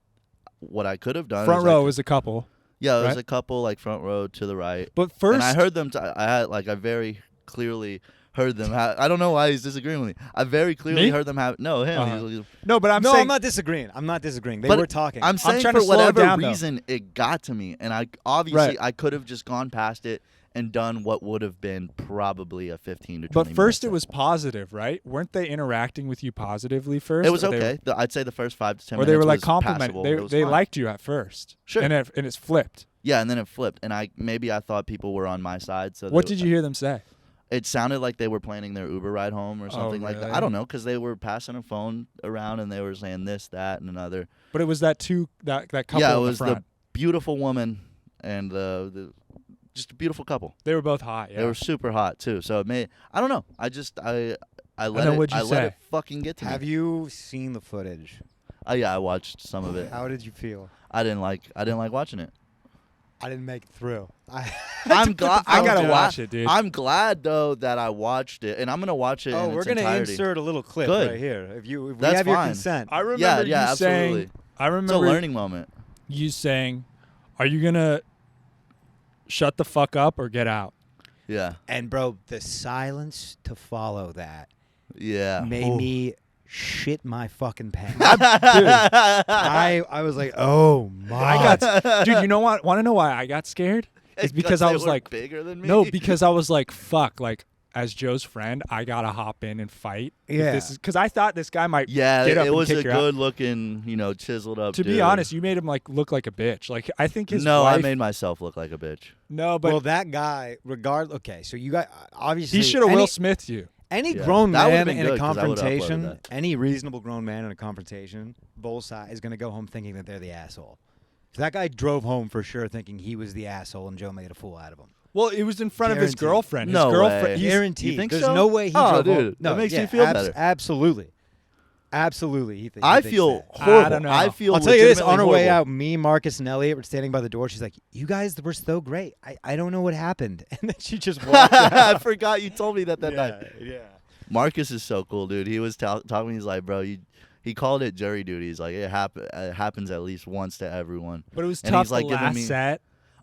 C: what I could have done.
A: Front row was a couple.
C: Yeah, it was
A: right?
C: a couple like front row to the right.
A: But first,
C: and I heard them. I very clearly heard them. I don't know why he's disagreeing with me. I very clearly
A: Me?
C: heard them have him.
A: Uh-huh. No, but I'm
B: no,
A: saying
B: I'm not disagreeing. I'm not disagreeing. They
C: But
B: were talking.
C: I'm saying
A: trying
C: for
A: to slow it
C: whatever
A: down, though.
C: reason it got to me, and I obviously
A: Right.
C: I could have just gone past it and done what would have been probably a 15 to 20
A: But first, it
C: minute
A: was positive, right? Weren't they interacting with you positively first?
C: set. It was
A: Or they
C: okay. I'd say the first 5 to 10
A: Or
C: minutes
A: they were like
C: was
A: complimenting.
C: passable. It was
A: They
C: fine.
A: liked you at first.
C: Sure.
A: And it's flipped.
C: Yeah, and then it flipped, and maybe I thought people were on my side. So
A: What did you hear them say?
C: It sounded like they were planning their Uber ride home or something like that.
A: really?
C: I don't know, because they were passing a phone around and they were saying this, that, and another.
A: But it was that couple
C: Yeah, it
A: in
C: was
A: the front.
C: beautiful woman and the just a beautiful couple.
A: They were both hot. Yeah.
C: They were super hot too. So it made I don't know. I let
A: know,
C: it
A: what'd you
C: let
A: say?
C: it fucking get to
B: Have
C: me.
B: you seen the footage?
C: Yeah, I watched some of it.
B: How did you feel?
C: I didn't like watching it.
B: I didn't make it through.
C: I'm glad
A: I gotta watch it, dude.
C: I'm glad though that I watched it, and I'm gonna watch it.
B: Oh,
C: in
B: we're
C: 's
B: gonna
C: entirety.
B: insert a little clip
C: Good.
B: right here. If we
C: That's
B: have your
C: fine.
B: consent.
A: I remember
C: Yeah,
A: you
C: absolutely.
A: saying. I
C: It's a
A: remember
C: learning moment.
A: you saying, "Are you gonna shut the fuck up or get out?"
C: Yeah,
B: And bro, the silence to follow that
C: yeah.
B: made me shit my fucking pants. I was like, oh my.
A: I got, dude. You know what? Want to know why I got scared? It's because I
C: they
A: was
C: were
A: like,
C: bigger than me.
A: no, because I was like, fuck, like as Joe's friend, I gotta hop in and fight.
B: Yeah.
A: Because I thought this guy might.
C: Yeah,
A: get up
C: it
A: and
C: was
A: kick
C: a
A: your ass.
C: good looking, chiseled up.
A: To be
C: dude.
A: honest, you made him like look like a bitch. Like I think his
C: no,
A: wife.
C: I made myself look like a bitch.
A: no, but
B: well, that guy, okay, so you got obviously
A: he should have
B: any-
A: Will Smith you.
B: Any
C: Yeah.
B: grown
C: That would've
B: man
C: been
B: in a
C: good, 'cause I would've uploaded
B: confrontation,
C: that.
B: any reasonable grown man in a confrontation, both sides is going to go home thinking that they're the asshole. So that guy drove home for sure thinking he was the asshole and Joe made a fool out of him.
A: Well, it was in front of his
B: Guaranteed.
A: girlfriend. His
C: No
A: girlfriend.
C: way.
A: he's-
B: Guaranteed.
C: you think
B: There's
C: so?
B: no way he
C: Oh,
B: drove
C: dude,
B: home. No,
C: that makes
B: yeah,
C: me feel better.
B: Absolutely. Absolutely.
C: I
B: thinks
C: feel
B: that.
C: horrible.
A: I don't know.
C: I feel.
B: I'll tell you this,
C: legitimately
B: on her way
C: horrible.
B: out, me, Marcus, and Elliot were standing by the door. She's like, you guys were so great. I don't know what happened. And then she just walked out.
C: I forgot you told me that night.
B: Yeah.
C: Marcus is so cool, dude. He was talking. He's like, bro, he called it jury duty. He's like, it happens at least once to everyone.
A: But it was
C: And
A: tough.
C: he's, like,
A: the
C: giving
A: last
C: me-
A: set.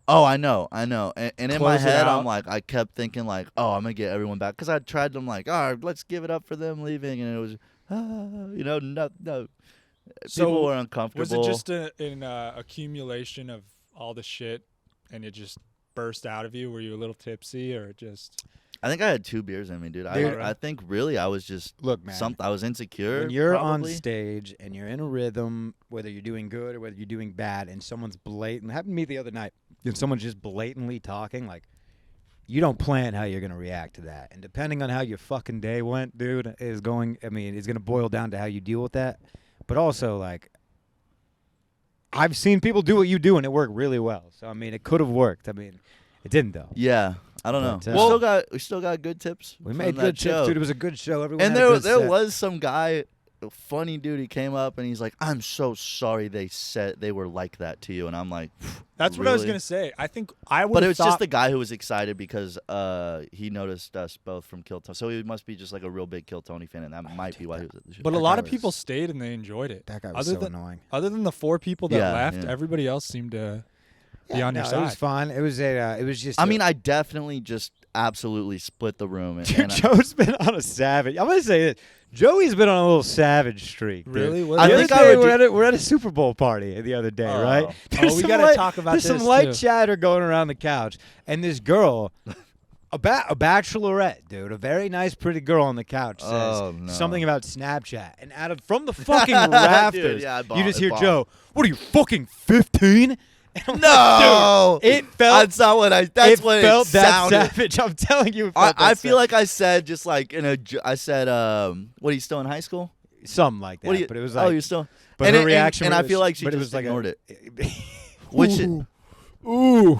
C: Oh, I know. And in my
A: Close it
C: head,
A: out.
C: I'm like, I kept thinking like, oh, I'm gonna get everyone back, because I tried them like, all right, let's give it up for them leaving, and it was, no.
A: So
C: People were uncomfortable.
A: Was it just an accumulation of all the shit, and it just burst out of you? Were you a little tipsy, or just?
C: I think I had 2 beers in me, dude.
B: Dude.
C: I think really I was just
B: Look, man.
C: I was insecure.
B: When you're
C: probably.
B: on stage and you're in a rhythm, whether you're doing good or whether you're doing bad, and someone's blatant, happened to me the other night, and someone's just blatantly talking, like, you don't plan how you're going to react to that. And depending on how your fucking day went, dude, it's going to boil down to how you deal with that. But also, like, I've seen people do what you do, and it worked really well. So, it could have worked. It didn't, though.
C: Yeah, I don't know.
B: But,
C: We still got good tips.
B: We
C: from
B: made
C: that
B: good
C: show.
B: tips, dude. It was a good show. Everyone
C: And
B: had a good
C: there
B: set.
C: was some guy, a funny dude. He came up and he's like, "I'm so sorry they said they were like that to you." And I'm like,
A: That's what I was
C: really?
A: gonna say. I think I would.
C: But it was just the guy who was excited because he noticed us both from Kill Tony. So he must be just like a real big Kill Tony fan, and that might be why he was at the show.
A: But a
B: That
A: lot
B: guy
A: of people
B: was-
A: stayed and they enjoyed it.
B: That guy was
A: other
B: so
A: than,
B: annoying.
A: Other than the 4 people that
C: Yeah,
A: left,
C: yeah.
A: everybody else seemed to be on your
B: It
A: side.
B: was fun. It was it was just.
C: I mean, I definitely just absolutely split the room. And,
B: Dude,
C: and
B: Joe's been on a savage. I'm gonna say this. Joey's been on a little savage streak. Dude.
A: Really? What
C: I
B: The
C: think
B: other
C: I
B: day,
C: would
B: we're at a Super Bowl party the other day, right?
A: Oh,
B: There's
A: we
B: some
A: gotta
B: light-
A: talk about
B: There's
A: this,
B: some light
A: too.
B: chatter going around the couch, and this girl, a bachelorette, dude, a very nice, pretty girl on the couch says
C: Oh, no.
B: something about Snapchat, and from the fucking rafters,
C: yeah,
B: you just hear
C: bombed.
B: Joe. What are you fucking 15?
C: No,
B: It felt.
C: that's not what I. That's
B: it
C: what
B: felt
C: it
B: that
C: sounded.
B: savage. I'm telling you. It felt
C: I
B: that
C: feel like I said just like I said, what are you still in high school?
B: something like that.
C: What do you?
B: But it was
C: oh,
B: like.
C: you're still.
B: But
C: and
B: her
C: it-
B: reaction,
C: and I
B: was-
C: feel like she
B: but it
C: just
B: was like
C: ignored
B: it.
C: Which
A: Ooh.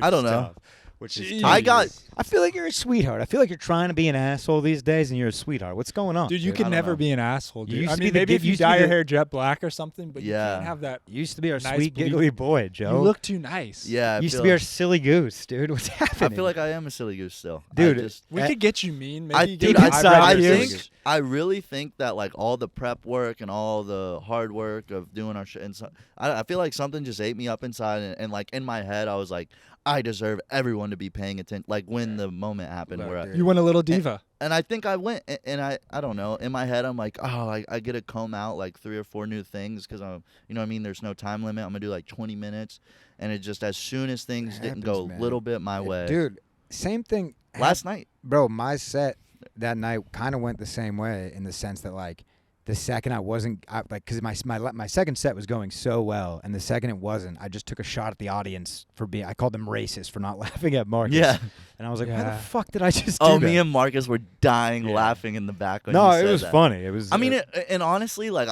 C: I don't know.
B: Tough. Which is
A: Jeez.
B: I feel like you're a sweetheart. I feel like you're trying to be an asshole these days, and you're a sweetheart. What's going on?
A: Dude, you
C: I
A: can
C: don't
A: never
C: know.
A: be an asshole, dude.
B: used
A: I
B: to
A: mean,
B: be the
A: maybe
B: kid-
A: if you
B: used to be
A: dye your
B: the-
A: hair jet black or something, but you
C: Yeah.
A: can't have that.
B: You used to be our
A: Nice
B: sweet
A: bleed.
B: giggly boy, Joe.
A: You look too nice.
C: Yeah, I
B: You used to
C: feel
B: be our
C: like-
B: silly goose, dude. What's happening?
C: I feel like I am a silly goose still.
B: Dude,
C: I just,
A: We
B: Eh,
A: could get you mean. Maybe
C: I
A: you
C: dude,
A: get
B: deep
A: your
B: inside
A: eyebrows
C: I
B: you.
A: pierced.
C: think I really think that like all the prep work and all the hard work of doing our shit, and so, I feel like something just ate me up inside, and like in my head, I was like, I deserve everyone to be paying attention. Like when the moment happened,
B: Look,
C: where I,
B: dude.
A: You went a little diva.
C: and I think I went, and I don't know. In my head, I'm like, oh, I get to comb out like 3 or 4 new things because I'm, you know what I mean. There's no time limit. I'm gonna do like 20 minutes, and it just as soon as things didn't go
B: happens,
C: a
B: man.
C: little bit my way.
B: Dude, same thing.
C: Last night,
B: Bro, my set that night kind of went the same way in the sense that like the second I wasn't because my second set was going so well, and the second it wasn't, I just took a shot at the audience for being. I called them racist for not laughing at Marcus.
C: yeah.
B: And I was like, why the
A: Yeah.
B: fuck did I just do
C: Oh,
B: that?
C: me and Marcus were dying
B: Yeah.
C: laughing in the back when
B: No,
C: you
B: it
C: said
B: was
C: that.
B: funny. It was.
C: I mean, and honestly, like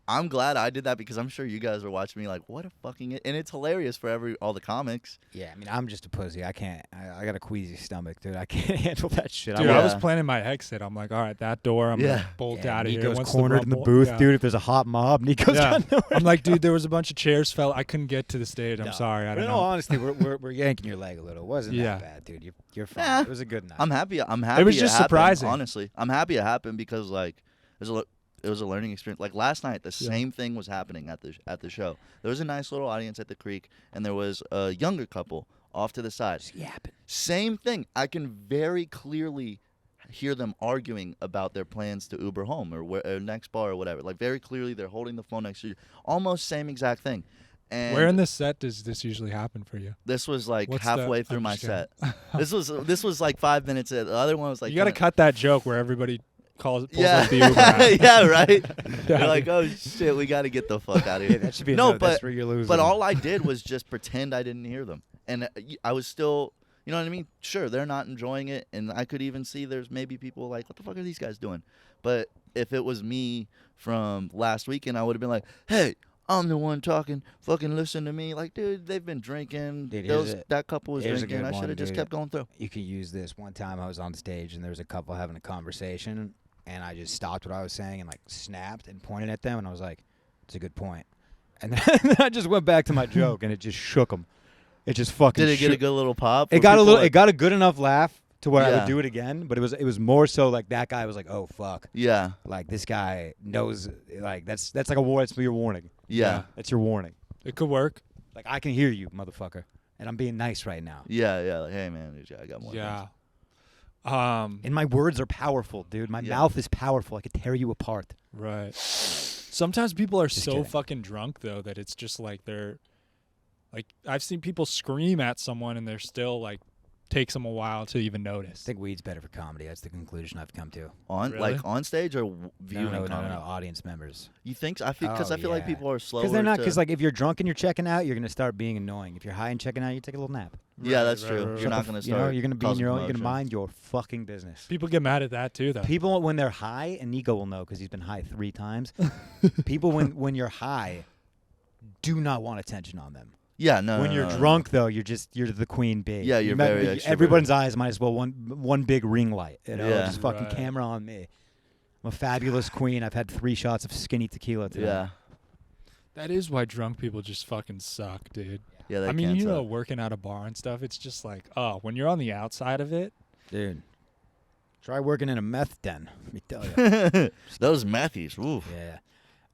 C: I'm glad I did that because I'm sure you guys were watching me like, what a fucking, and it's hilarious for all the comics.
B: yeah. I mean, I'm just a pussy. I can't. I got a queasy stomach, dude. I can't handle that shit.
A: Dude,
B: I
A: I
C: Yeah.
A: was planning my exit. I'm like, all right, that door, I'm
C: Yeah.
A: gonna bolt
B: yeah,
A: out of here.
B: Nico's
A: Once
B: cornered in the
A: rumble-
B: booth,
A: yeah.
B: dude. If there's a hot mob, Nico's
A: Yeah.
B: got nowhere.
A: I'm like, dude, there was a bunch of chairs fell. I couldn't get to the stage. I'm
B: No.
A: sorry. I
B: But
A: don't
B: in
A: know.
B: all honesty, we're yanking your leg a little. It wasn't
A: Yeah.
B: that bad, dude. You're fine.
C: Yeah.
B: It was a good night.
C: I'm happy. I'm happy.
A: was just
C: happened,
A: surprising.
C: Honestly, I'm happy it happened because like it was a learning experience. Like last night, the same thing was happening at the show. There was a nice little audience at the creek, and there was a younger couple off to the side.
B: Just yapping.
C: Same thing. I can very clearly hear them arguing about their plans to Uber home or next bar or whatever. Like very clearly, they're holding the phone next to you. Almost same exact thing. And
A: Where in this set does this usually happen for you?
C: this was like
A: What's
C: halfway
A: the-
C: through
A: I'm
C: my
A: just kidding.
C: set. This was like 5 minutes in. The other one was like
A: You got to cut that joke where everybody pulls up the
C: yeah,
A: Uber out.
C: yeah, right.
A: Yeah.
C: You're like, oh shit, we got to get the fuck out of
B: Yeah,
C: here.
B: that should be a
C: No,
B: note. That's
C: but-
B: where you're losing.
C: But all I did was just pretend I didn't hear them, and I was still, you know what I mean? Sure, they're not enjoying it, and I could even see there's maybe people like, what the fuck are these guys doing? But if it was me from last weekend, I would have been like, hey, I'm the one talking. Fucking listen to me. Like, dude, they've been drinking.
B: Dude, here's
C: That couple was
B: here's a
C: drinking.
B: good
C: I should
B: one,
C: have just
B: dude.
C: kept going through.
B: you could use this. One time I was on stage and there was a couple having a conversation, and I just stopped what I was saying and like snapped and pointed at them, and I was like, "It's a good point." And then I just went back to my joke, and it just shook them. It just fucking.
C: Did it get a
B: shook-
C: good little pop?
B: It
C: Were
B: got a
C: people
B: little.
C: like-
B: It got a good enough laugh to where I
C: Yeah.
B: would do it again. But it was more so like that guy was like, "Oh fuck."
C: Yeah,
B: Like this guy knows, like that's like a war. That's your warning.
C: yeah,
B: That's your warning.
A: It could work.
B: Like I can hear you, motherfucker, and I'm being nice right now.
C: yeah, yeah. Like, hey man, I got more.
A: Yeah.
C: things.
B: And my words are powerful, dude. My
C: Yeah.
B: mouth is powerful. I could tear you apart.
A: Right. Sometimes people are
B: Just
A: so
B: kidding.
A: fucking drunk though that it's just like they're like I've seen people scream at someone and they're still like takes them a while to even
B: I
A: notice.
B: think weed's better for comedy. That's the conclusion I've come to.
C: On
A: Really?
C: like on stage or viewing
B: No,
C: comedy?
B: audience members.
C: You think? So? I feel because
B: Oh,
C: I feel like
B: yeah.
C: people are slower.
B: Because they're not.
C: to-
B: Because like if you're drunk and you're checking out, you're gonna start being annoying. If you're high and checking out, you take a little nap.
C: yeah,
A: Right,
C: that's
A: right,
C: true.
A: right,
C: You're
A: right.
C: not gonna
B: You
C: start.
B: know, you're gonna be in
C: causing
B: your own. You're gonna
C: commotion.
B: mind your fucking business.
A: People get mad at that too though.
B: People when they're high, and Niko will know because he's been high 3 times. People when you're high, do not want attention on them.
C: Yeah, no.
B: When
C: no,
B: you're
C: no, no.
B: drunk though, you're the queen bee.
C: Yeah, you're very extroverted.
B: Everyone's eyes might as well one big ring light. You know,
C: Yeah.
B: just fucking
A: Right.
B: camera on me. I'm a fabulous queen. I've had 3 shots of skinny tequila today.
C: Yeah,
A: That is why drunk people just fucking suck, dude.
C: yeah. They
A: I mean,
C: can't
A: you know,
C: suck.
A: working at a bar and stuff, it's just like, oh, when you're on the outside of it,
B: Dude. Try working in a meth den. Let me tell you.
C: Those Matthews. Oof.
B: Yeah.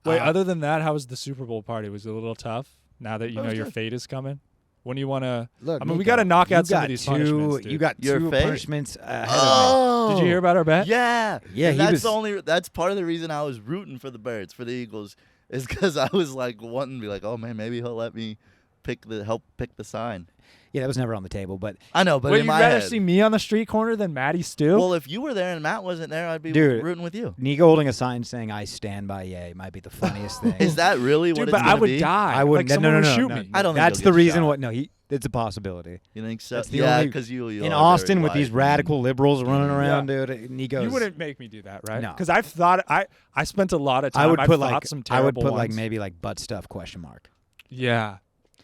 A: wait, other than that, how was the Super Bowl party? Was it a little tough now that you
C: That
A: know
C: was
A: your
C: good.
A: fate is coming? When do you want to
B: Look,
A: I mean, we
B: Niko,
A: gotta knock
B: you
A: out some of
B: got
A: these
B: 2
A: punishments, dude.
B: You got
C: Your
B: 2
C: fate?
B: punishments ahead of
C: Oh,
A: Did you hear about our bet?
C: Yeah,
B: Yeah,
C: And
B: he
C: that's
B: was-
C: That's part of the reason I was rooting for the Birds, for the Eagles, is because I was like wanting to be like, oh man, maybe he'll let me help pick the sign.
B: me. Yeah, that was never on the table, but
C: I know, but
A: Wait,
C: in
A: you'd
C: my
A: rather
C: head,
A: see me on the street corner than Maddie Stew?
C: well, if you were there and Matt wasn't there, I'd be
B: Dude.
C: rooting with you.
B: Nico holding a sign saying "I stand by Ye" might be the funniest thing.
C: Is that really what
A: dude,
C: it's
A: but
C: gonna
A: I would
C: be?
A: die.
B: I wouldn't.
A: Like, someone
B: no,
A: would
B: no,
A: shoot
B: no,
A: me.
C: I don't think
B: That's
C: you'll
B: the
C: get
B: reason.
C: shot.
B: What? No, it's a possibility.
C: You think so?
B: That's the
C: Yeah,
B: only-
C: because you
B: In
C: are
B: Austin,
C: very
B: with these
C: wise.
B: radical liberals running around, dude, Nico's.
A: You wouldn't make me do that, right?
B: No.
A: Because I've thought I spent a lot of time.
B: I would
A: I've
B: put
A: thought
B: like
A: some
B: I would
A: terrible
B: put like
A: ones.
B: maybe like butt stuff ?
A: Yeah,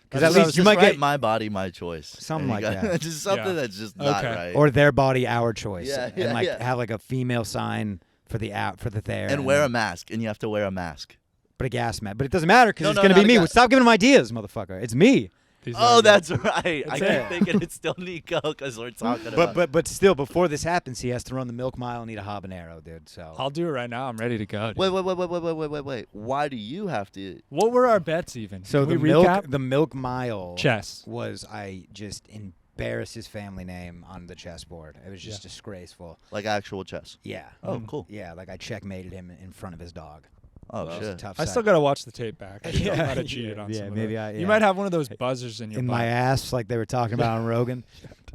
B: Because
C: That's
B: at
C: just
B: least you might
C: write
B: get
C: my body, my choice.
B: Something
C: And you
B: like
C: got-
B: that.
C: just something
A: Yeah.
C: that's just not
A: Okay.
C: right.
B: or their body, our choice.
C: Yeah,
B: and like
C: yeah.
B: have like a female sign for the app for the there.
C: and wear a mask, and you have to wear a mask.
B: but a gas mask. But it doesn't matter because
C: No,
B: it's
C: no,
B: gonna
C: not
B: be
C: a
B: me. Stop giving him ideas, motherfucker. It's me.
A: These
C: Oh,
A: are-
C: that's right. I
A: That's
C: keep
A: it.
C: thinking it's still Niko because we're talking about.
B: But still, before this happens, he has to run the milk mile and eat a habanero, dude. So
A: I'll do it right now. I'm ready to go. Dude.
C: Wait. Why do you have to?
A: What were our bets even?
B: So
A: Can
B: the
A: we recap?
B: milk mile
A: Chess.
B: was I just embarrassed his family name on the chessboard. It was just disgraceful.
C: Like actual chess.
B: Yeah.
C: Oh, cool.
B: Yeah, like I checkmated him in front of his dog.
C: Oh,
B: It was a
C: shit.
B: tough
A: I
B: sight.
A: still gotta watch the tape back. I
B: Yeah,
A: might have cheated on
B: yeah,
A: some of
B: maybe
A: it.
B: I-
A: You
B: yeah.
A: might have one of those buzzers in your
B: in
A: butt.
B: my ass, like they were talking about on Rogan.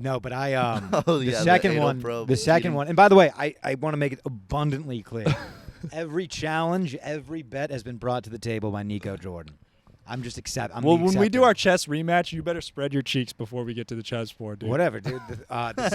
B: No, but I
C: Oh,
B: the
C: yeah, the
B: second
C: anal
B: one,
C: probe
B: the second
C: cheating.
B: one, and by the way, I want to make it abundantly clear. Every challenge, every bet has been brought to the table by Niko Jordan. I'm just accept. I'm
A: Well,
B: the
A: when we do
B: acceptor.
A: our chess rematch, you better spread your cheeks before we get to the chessboard, dude.
B: whatever, dude. The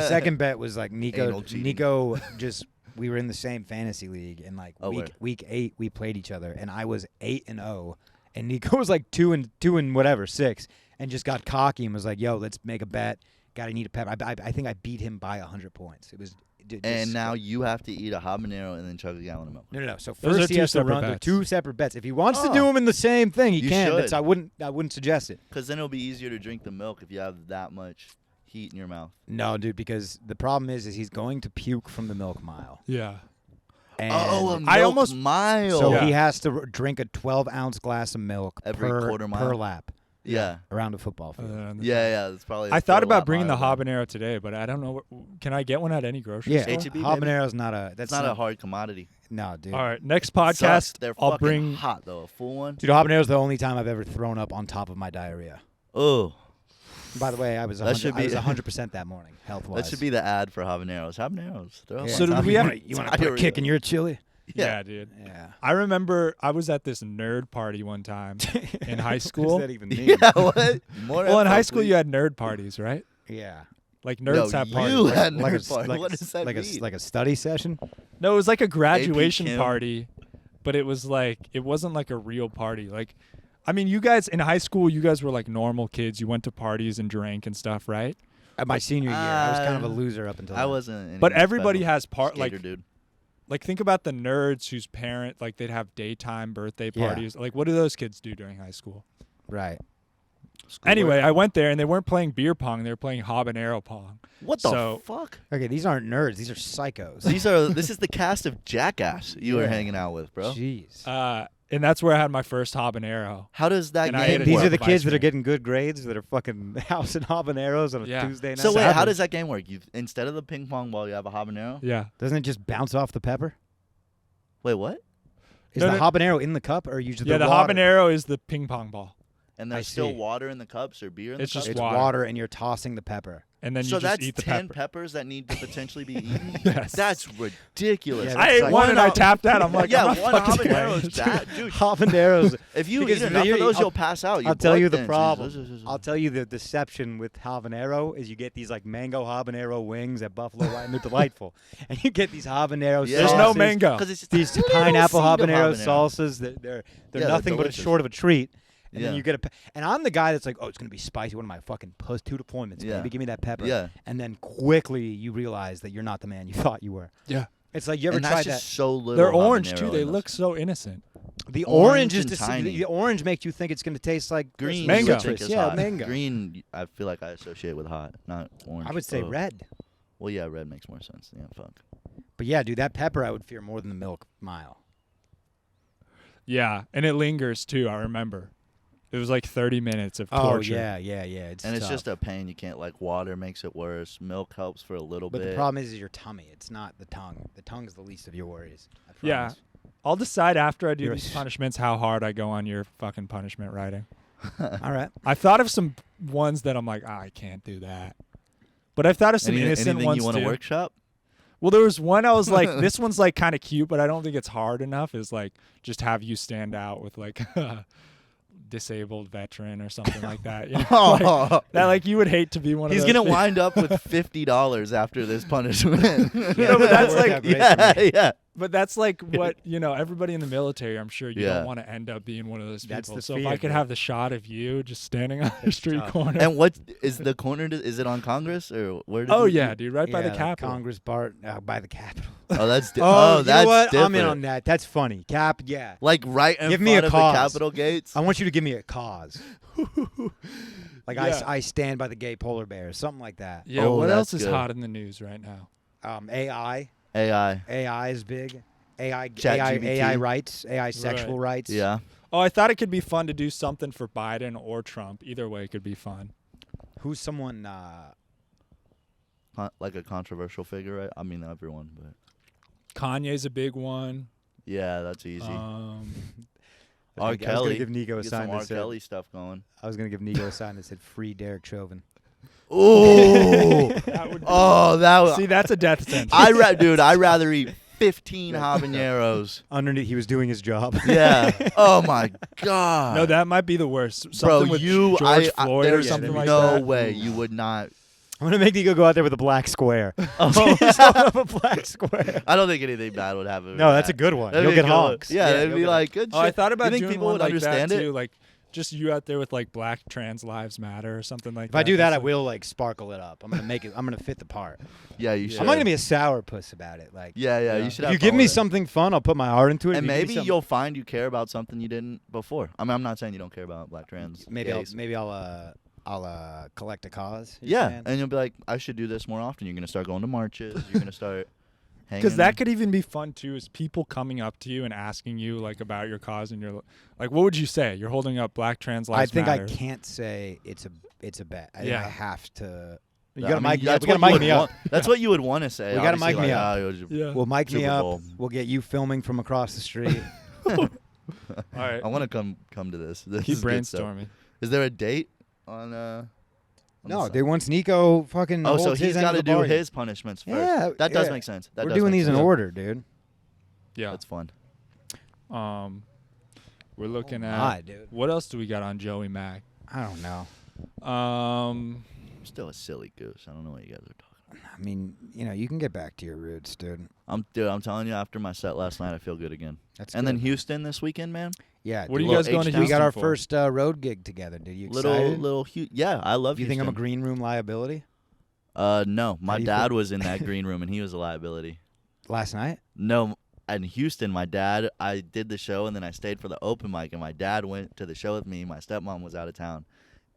B: second bet was like
C: Anal cheating.
B: Nico just we were in the same fantasy league, and like
C: Oh, where?
B: week 8 we played each other, and I was 8-0, and Nico was like 2 and whatever 6, and just got cocky and was like, "Yo, let's make a bet. Gotta need a pep." I think I beat him by 100 points. It was.
C: And now you have to eat a habanero and then chug a gallon of milk.
B: No. So
A: Those are
B: first he
A: two
B: has to
A: separate
B: run
A: bets.
B: two separate bets. If he wants to
C: Oh.
B: do them in the same thing, he
C: You
B: can.
C: should.
B: I wouldn't suggest it.
C: Because then it'll be easier to drink the milk if you have that much heat in your mouth.
B: No, dude, because the problem is he's going to puke from the milk mile.
A: Yeah.
B: And
C: Oh, a milk
A: I almost-
C: mile.
B: so
A: Yeah.
B: he has to drink a 12-ounce glass of milk
C: Every
B: per
C: quarter mile?
B: per lap
C: yeah.
B: around a football field.
C: Yeah, that's probably.
A: I thought
C: still a lot
A: about bringing the
C: milder.
A: habanero today, but I don't know. Can I get one at any grocery
B: Yeah,
A: store?
C: H-E-B, baby.
B: habanero's not a. That's
C: It's not a hard commodity.
B: No, dude.
A: All right, next
C: Sucks.
A: podcast,
C: They're
A: I'll
C: fucking
A: bring.
C: hot though. A full one.
B: Dude, habanero's the only time I've ever thrown up on top of my diarrhea.
C: Oh,
B: By the way, I was
C: That should be-
B: 100% that morning, health-wise.
C: that should be the ad for habaneros. Habaneros. They're all
B: Yeah.
A: So did
C: on
A: we
C: top.
A: have-
B: You want to put a kick in your chili?
A: Yeah, dude.
B: Yeah.
A: I remember I was at this nerd party one time in high school.
B: What does that even mean?
C: Yeah, what? More
A: Well, in
C: info,
A: high school,
C: please.
A: you had nerd parties, right?
B: Yeah.
A: Like
C: No,
A: nerds have
C: you
A: parties.
C: had
B: Like
C: nerd party. What does that
B: like
C: mean?
B: like a study session?
A: No, it was like a graduation
C: Kim.
A: party, but it was like it wasn't like a real party. Like, I mean, you guys in high school, you guys were like normal kids. You went to parties and drank and stuff, right?
B: At my senior year, I was kind of a loser up until
C: I
B: then.
C: wasn't.
A: But
C: any
A: everybody
C: special
A: has
C: skater
A: like
C: dude.
A: think about the nerds whose parent like they'd have daytime birthday
B: Yeah.
A: parties. Like, what do those kids do during high school?
B: Right.
A: Anyway, I went there and they weren't playing beer pong; they were playing habanero pong.
C: What the
A: so-
C: fuck?
B: Okay, these aren't nerds. These are psychos.
C: This is the cast of Jackass you were
B: Yeah.
C: hanging out with, bro.
B: Jeez.
A: And that's where I had my first habanero.
C: How does that
A: And I
C: game
A: ate it
B: These
C: work?
B: are the
A: Vice
B: kids that are
A: Mayor.
B: getting good grades that are fucking housing habaneros on a
A: Yeah.
B: Tuesday night.
C: So wait, how
A: Savage.
C: does that game work? You instead of the ping pong ball, you have a habanero.
A: Yeah.
B: Doesn't it just bounce off the pepper?
C: Wait, what?
B: Is
A: No,
B: the
A: no.
B: habanero in the cup or you just
A: Yeah, the
B: water?
A: habanero is the ping pong ball.
C: And
B: I
C: there's still
B: see.
C: water in the cups or beer in
A: It's
C: the cups?
A: just
B: It's
A: water.
B: water and you're tossing the pepper.
A: And then
C: So
A: you just
C: that's
A: eat the
C: 10
A: pepper.
C: peppers that need to potentially be eaten?
A: Yes.
C: That's ridiculous.
B: Yeah,
A: I
B: that's
A: ate
B: like-
A: one and I tapped out. I'm like,
C: yeah,
A: I'm not
C: one
A: fucking
C: habanero
A: playing.
C: is bad. Dude,
B: Habaneros.
C: if you
B: Because
C: eat enough
B: here-
C: of those,
B: I'll-
C: you'll pass out. Your
B: I'll tell you
C: blood
B: the
C: thinsens.
B: problem. I'll tell you the deception with habanero is you get these like mango habanero wings at Buffalo Wild, and they're delightful. And you get these habanero
C: Yeah.
A: There's no
B: sauces,
A: mango.
C: Because it's just
B: These
C: a little
B: pineapple
C: seed of
B: habanero
C: habanero.
B: salsas. They're
C: Yeah, they're
B: nothing but
C: delicious.
B: short of a treat. And
C: Yeah.
B: then you get and I'm the guy that's like, oh, it's gonna be spicy. What am I fucking two deployments?
C: Yeah.
B: Baby, give me that pepper.
C: Yeah.
B: And then quickly you realize that you're not the man you thought you were.
A: Yeah.
B: It's like you ever
C: And
B: tried
C: that's
B: that?
C: just so little.
A: They're orange
C: habanero
A: too.
C: in
A: They
C: those.
A: look so innocent.
B: The
C: orange
B: orange is
C: and
B: the
C: tiny.
B: orange makes you think it's gonna taste like
C: Green,
A: Mango.
C: you would think
B: citrus.
C: is
B: Yeah,
C: hot.
B: mango.
C: Green, I feel like I associate with hot, not orange.
B: I would say
C: Oh.
B: red.
C: Well, yeah, red makes more sense. Yeah, fuck.
B: But yeah, dude, that pepper I would fear more than the milk mile.
A: Yeah, and it lingers too. I remember. It was like 30 minutes of torture.
B: Oh yeah. It's
C: And it's
B: tough.
C: just a pain. You can't like water makes it worse. Milk helps for a little
B: But
C: bit.
B: the problem is your tummy. It's not the tongue. The tongue's the least of your worries. I
A: Yeah.
B: promise.
A: I'll decide after I do
B: You're a
A: these
B: sh-
A: punishments how hard I go on your fucking punishment writing.
B: All right.
A: I thought of some ones that I'm like, I can't do that. But I've thought of some innocent
C: anything
A: ones
C: you want to
A: too.
C: workshop?
A: Well, there was one I was like, this one's like kind of cute, but I don't think it's hard enough. Is like just have you stand out with like a disabled veteran or something like that. You know? Like, that like you would hate to be one
C: He's
A: of those.
C: gonna wind up with $50 after this punishment.
A: No, but that's
B: Worked
A: like-
B: out great for
C: yeah,
B: me.
C: yeah.
A: But that's like what, everybody in the military, I'm sure you
C: Yeah.
A: don't want to end up being one of those
B: That's
A: people.
B: the
A: So if
B: fear,
A: I could
B: dude.
A: have the shot of you just standing on the street
B: tough.
A: corner.
C: And what is the corner? Is it on Congress or where?
A: Oh, yeah, dude, right by the
B: like
A: Capitol.
B: Congress Bart by the Capitol.
C: Oh, that's
B: Oh, you
C: that's
B: know what?
C: different.
B: I'm in on that. That's funny. Yeah.
C: Like right in
B: Give
C: front
B: me a
C: of
B: cause.
C: the Capitol gates.
B: I want you to give me a cause. Like
A: Yeah.
B: I stand by the gay polar bears, something like that.
A: Yeah,
C: Oh,
A: what else
C: that's
A: is
C: good.
A: hot in the news right now?
B: AI
C: AI.
B: is big. AI
C: ChatGPT.
B: rights, AI sexual rights.
C: Yeah.
A: Oh, I thought it could be fun to do something for Biden or Trump. Either way could be fun.
B: Who's someone?
C: Like a controversial figure, right? I mean, everyone, but
A: Kanye's a big one.
C: yeah, that's easy.
A: Um,
C: R.
B: I was
C: Kelly.
B: gonna give Niko a
C: Get
B: sign
C: some
B: that
C: R.
B: said.
C: Kelly stuff going.
B: I was gonna give Niko a sign that said "Free Derek Chauvin."
C: Oh,
A: that would be,
C: that was.
A: see, that's a death sentence.
C: Dude, I'd rather eat 15 habaneros.
B: Underneath, he was doing his job.
C: Yeah. Oh my God.
A: No, that might be the worst. Something
C: Bro,
A: with
C: you,
A: George Floyd or
C: there's
A: something like
C: no
A: that.
C: way you would not.
B: I'm gonna make Niko go out there with a black square.
C: Oh,
B: Just hold up a black square.
C: I don't think anything bad would happen.
B: No, that's a good one.
C: That'd
B: You'll
C: be
B: get
C: good one.
B: honks.
C: Yeah, it'd
B: you'll
C: be
B: get
C: like good shit.
A: Oh, I thought about
C: you think
A: doing
C: people
A: one
C: would
A: like
C: understand
A: that
C: it?
A: too, like just you out there with like Black Trans Lives Matter or something like
B: If
A: that.
B: I do that,
A: Just
B: I
A: like-
B: will like sparkle it up. I'm gonna make it. I'm gonna fit the part.
C: Yeah, you should.
B: I'm not gonna be a sourpuss about it. Like,
C: Yeah,
A: Yeah.
C: you should.
B: if
C: have
B: you give
C: fun
B: me
C: with it.
B: something fun, I'll put my heart into it.
C: and
B: If you give me
C: maybe
B: something-
C: you'll find you care about something you didn't before. I mean, I'm not saying you don't care about black trans. gays.
B: I'll collect a cause. you're
C: Yeah,
B: saying?
C: and you'll be like, I should do this more often. You're gonna start going to marches. You're gonna start hanging.
A: Because that could even be fun too, is people coming up to you and asking you like about your cause, and you're like, what would you say? You're holding up Black Trans
B: I
A: Lives
B: think
A: Matter.
B: I can't say it's a bet. I
A: Yeah.
B: have to. You
C: I
B: gotta
C: mean,
B: mic.
C: that's
B: We gotta
C: what you
B: mic me
C: would
B: up.
C: want- That's what you would want to say.
B: We gotta
C: obviously,
B: mic me
C: like,
B: up.
C: "Ah, it was-
A: Yeah.
B: We'll mic me
C: Super
B: up.
C: Bowl.
B: We'll get you filming from across the street.
A: All right.
C: I want to come to this. This
A: Keep
C: is good stuff.
A: brainstorming.
C: Is there a date on?
B: No, dude. Once Nico fucking
C: Oh, so
B: holds his
C: he's
B: end
C: got
B: of
C: to
B: the
C: do
B: bargain.
C: his punishments first.
B: Yeah,
C: that does
B: yeah.
C: make sense. That
B: We're
C: does
B: doing
C: make
B: these in
C: sense.
B: order, dude.
A: Yeah.
C: That's fun.
A: We're looking at
B: My dude.
A: what else do we got on Joey Mac?
B: I don't know.
C: I'm still a silly goose. I don't know what you guys are talking about.
B: I mean, you can get back to your roots, dude.
C: I'm telling you, after my set last night, I feel good again.
B: That's
C: And
B: good.
C: then Houston this weekend, man.
B: Yeah.
A: What are
B: dude.
A: you guys
C: Little
A: going to
C: H-Town.
B: We
A: Houston
B: got our
A: for?
B: first road gig together, dude. You excited?
C: Yeah, I love.
B: Do you think I'm a
C: Houston.
B: green room liability?
C: No, my
B: do you
C: dad
B: feel?
C: was in that green room and he was a liability.
B: Last night?
C: No, in Houston, my dad, I did the show and then I stayed for the open mic and my dad went to the show with me. My stepmom was out of town.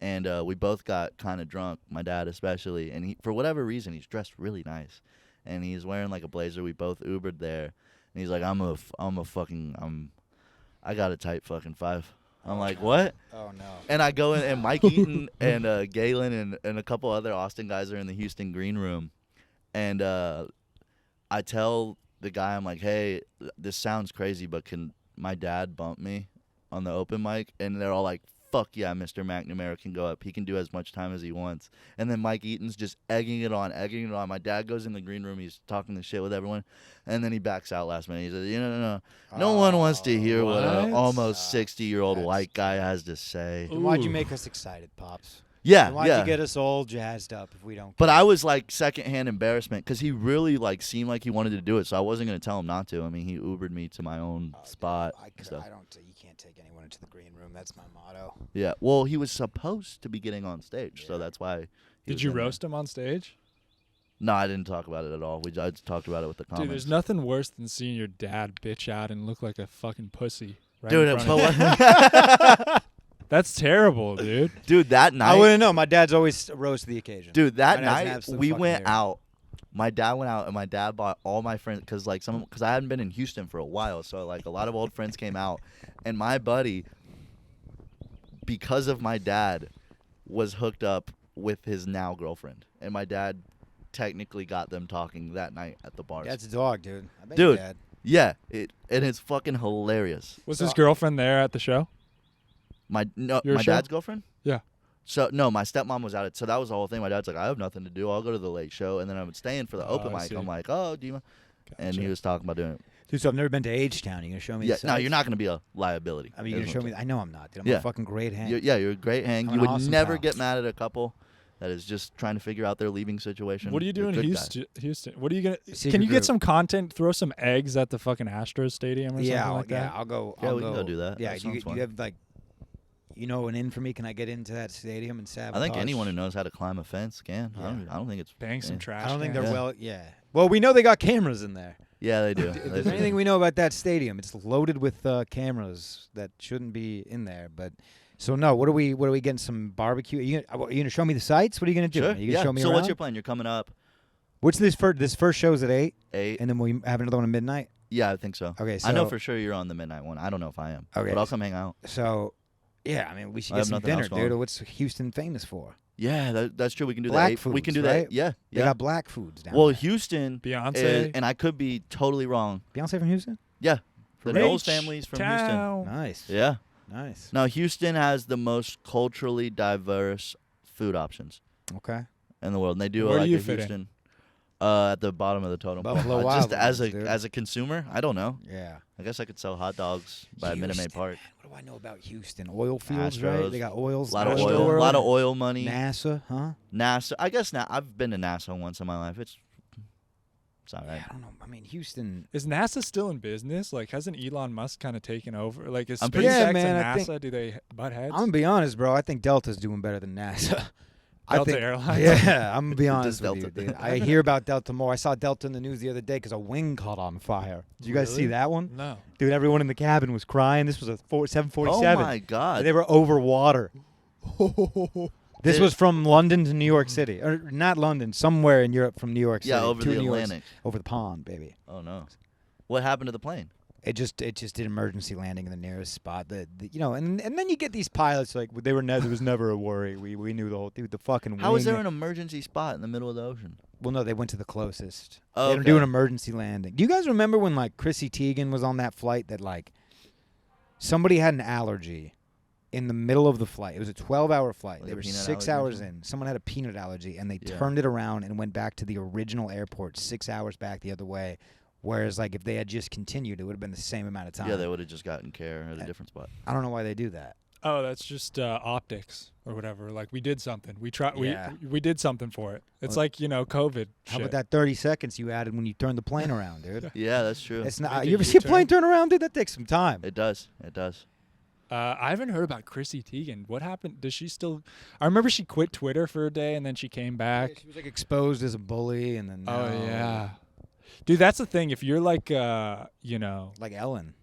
C: And we both got kind of drunk, my dad especially. And he, for whatever reason, he's dressed really nice. And he's wearing like a blazer. We both Ubered there. And he's like, I got a tight fucking 5. I'm like, what?
B: Oh, no.
C: And I go in, and Mike Eaton and Galen and a couple other Austin guys are in the Houston green room. And I tell the guy, I'm like, hey, this sounds crazy, but can my dad bump me on the open mic? And they're all like, fuck yeah, Mr. McNamara can go up. He can do as much time as he wants. And then Mike Eaton's just egging it on. My dad goes in the green room. He's talking the shit with everyone. And then he backs out last minute. He says, no one wants to hear what an
A: what?
C: almost 60-year-old
B: That's
C: white guy has to say.
B: Then why'd you
A: Ooh.
B: make us excited, Pops?
C: Yeah,
B: Then why'd
C: yeah.
B: you get us all jazzed up if we don't?
C: But I was like secondhand embarrassment because he really like seemed like he wanted to do it, so I wasn't gonna tell him not to. I mean, he Ubered me to my own spot.
B: I
C: and stuff.
B: don't. You can't take anyone into the green room. That's my motto.
C: Yeah. Well, he was supposed to be getting on stage, so that's why.
A: Did you roast him on stage?
C: No, I didn't talk about it at all. I just talked about it with the comments.
A: Dude, there's nothing worse than seeing your dad bitch out and look like a fucking pussy. Right
C: Dude,
A: in
C: but
A: front of you. That's terrible, dude.
C: dude, that night.
B: I wouldn't know. My dad's always rose to the occasion.
C: Dude, that
B: My dad's an
C: night
B: absolute
C: we
B: fucking
C: went
B: hero.
C: out. My dad went out, and my dad bought all my friends because I hadn't been in Houston for a while, so like a lot of old friends came out, and my buddy, because of my dad, was hooked up with his now girlfriend, and my dad technically got them talking that night at the bars.
B: Dad's a dog, dude. I bet
C: Dude.
B: your dad.
C: Yeah, and it's fucking hilarious.
A: Was his girlfriend there at the show?
C: My
A: Your show?
C: dad's girlfriend.
A: Yeah.
C: So no, my stepmom was out. So that was the whole thing. My dad's like, I have nothing to do. I'll go to the late show, and then I'm staying for the
A: Oh,
C: open
A: I
C: mic.
A: see.
C: I'm like, oh, do you? And he
A: Gotcha.
C: was talking about doing it.
B: Dude, so I've never been to H-Town. You gonna show me?
C: Yeah,
B: the
C: no,
B: sights?
C: you're not gonna be a liability.
B: I mean, you're
C: Is
B: gonna
C: what
B: show me.
C: I'm
B: I know I'm not, dude. I'm
C: Yeah.
B: a fucking great hang.
C: saying. You're a great hang.
B: I'm
C: You
B: an
C: would
B: awesome
C: never
B: pal.
C: get mad at a couple that is just trying to figure out their leaving situation.
A: What are you
C: They're
A: doing in
C: good guys.
A: Houston? What are you gonna?
B: Secret
A: Can you
B: group.
A: get some content? Throw some eggs at the fucking Astros stadium or something like that.
B: I'll go.
C: Yeah,
B: I'll
C: we can go do that.
B: Yeah,
C: That sounds fun.
B: you have like, an in for me. Can I get into that stadium and sabotage?
C: I think anyone who knows how to climb a fence can.
B: Yeah.
C: I don't think it's
A: Bang some trash.
B: I don't think
A: cans.
B: they're well. Yeah. Well, we know they got cameras in there.
C: Yeah, they do.
B: If there's anything we know about that stadium, it's loaded with cameras that shouldn't be in there. But so no, what are we getting? Some barbecue? Are you gonna show me the sights? What are you gonna do?
C: Sure.
B: Are you gonna show me
C: So
B: around?
C: what's your plan? You're coming up
B: What's this first? This first show's at 8,
C: 8.
B: and then we have another one at midnight.
C: Yeah, I think so.
B: Okay, so
C: I know for sure you're on the midnight one. I don't know if I am.
B: Okay.
C: But I'll come hang out.
B: So, yeah, I mean, we should
C: I
B: get
C: have
B: some
C: nothing
B: dinner,
C: else going.
B: dude. What's Houston famous for?
C: Yeah, that's true. We can do
B: Black
C: that. We can do
B: foods,
C: that.
B: right?
C: Yeah.
B: They
C: Yeah.
B: got black foods down
C: Well,
B: there.
C: Houston
A: Beyonce.
C: is, and I could be totally wrong.
B: Beyonce from Houston?
C: Yeah. The Knowles
A: H
C: family's from Houston.
A: Town.
B: Nice.
C: Yeah.
B: Nice.
C: Now, Houston has the most culturally diverse food options
B: Okay.
C: in the world. And they do
A: Where do
C: like
A: you
C: a
A: fit in?
C: Houston at the bottom of the totem pole.
B: Buffalo
C: Just
B: Wild
C: as
B: Wings, dude.
C: a consumer, I don't know.
B: Yeah.
C: I guess I could sell hot dogs by Minute Maid
B: Houston,
C: Park.
B: man. What do I know about Houston? Oil fields, right?
C: Astros.
B: They got oils.
C: A lot of
B: oil
C: oil,
B: world.
C: lot of oil money.
B: NASA, huh?
C: NASA. I guess I've been to NASA once in my life. It's all right.
B: Yeah, I don't know. I mean, Houston.
A: Is NASA still in business? Like, hasn't Elon Musk kind of taken over? Like, is
C: I'm
A: SpaceX
C: pretty-
B: Yeah,
A: and
B: man, I
A: NASA, do they butt heads?
B: I'm gonna be honest, bro. I think Delta's doing better than NASA.
A: Delta Airlines?
B: Yeah, I'm gonna be honest
C: Just
B: with you,
C: Delta.
B: dude. I hear about Delta more. I saw Delta in the news the other day because a wing caught on fire. Did you guys see
A: Really?
B: that one?
A: No.
B: Dude, everyone in the cabin was crying. This was a 747.
C: Oh my God.
B: They were over water. This
C: Did-
B: was from London to New York City, or not London, somewhere in Europe from New York City.
C: Yeah, over
B: to
C: the
B: New York
C: Atlantic.
B: over the pond, baby.
C: Oh no. What happened to the plane?
B: It just did emergency landing in the nearest spot. And then you get these pilots like there was never a worry. We knew the whole dude. The fucking
C: How is
B: wing-
C: there an emergency spot in the middle of the ocean?
B: Well, no, they went to the closest.
C: Oh,
B: They were doing
C: okay.
B: an emergency landing. Do you guys remember when like Chrissy Teigen was on that flight that like somebody had an allergy in the middle of the flight? It was a 12-hour flight.
C: Like
B: they
C: a
B: were
C: peanut
B: 6
C: allergy or
B: hours
C: something?
B: in. Someone had a peanut allergy, and they
C: Yeah.
B: turned it around and went back to the original airport 6 hours back the other way. Whereas, like, if they had just continued, it would have been the same amount of time.
C: Yeah, they would have just gotten care at a different spot.
B: I don't know why they do that.
A: Oh, that's just optics or whatever. Like, we did something. We tried.
B: Yeah.
A: We did something for it. It's
B: Well,
A: like, COVID.
B: How
A: shit.
B: about that 30 seconds you added when you turned the plane around, dude?
C: Yeah, that's true.
B: It's
A: Make
B: not.
A: a
B: You ever see a
A: U-turn.
B: plane turn around, dude? That takes some time.
C: It does. It does.
A: I haven't heard about Chrissy Teigen. What happened? Does she still? I remember she quit Twitter for a day and then she came back.
B: She was like exposed as a bully, and then
A: Oh
B: now-
A: yeah, dude. That's the thing. If you're like,
B: like Ellen.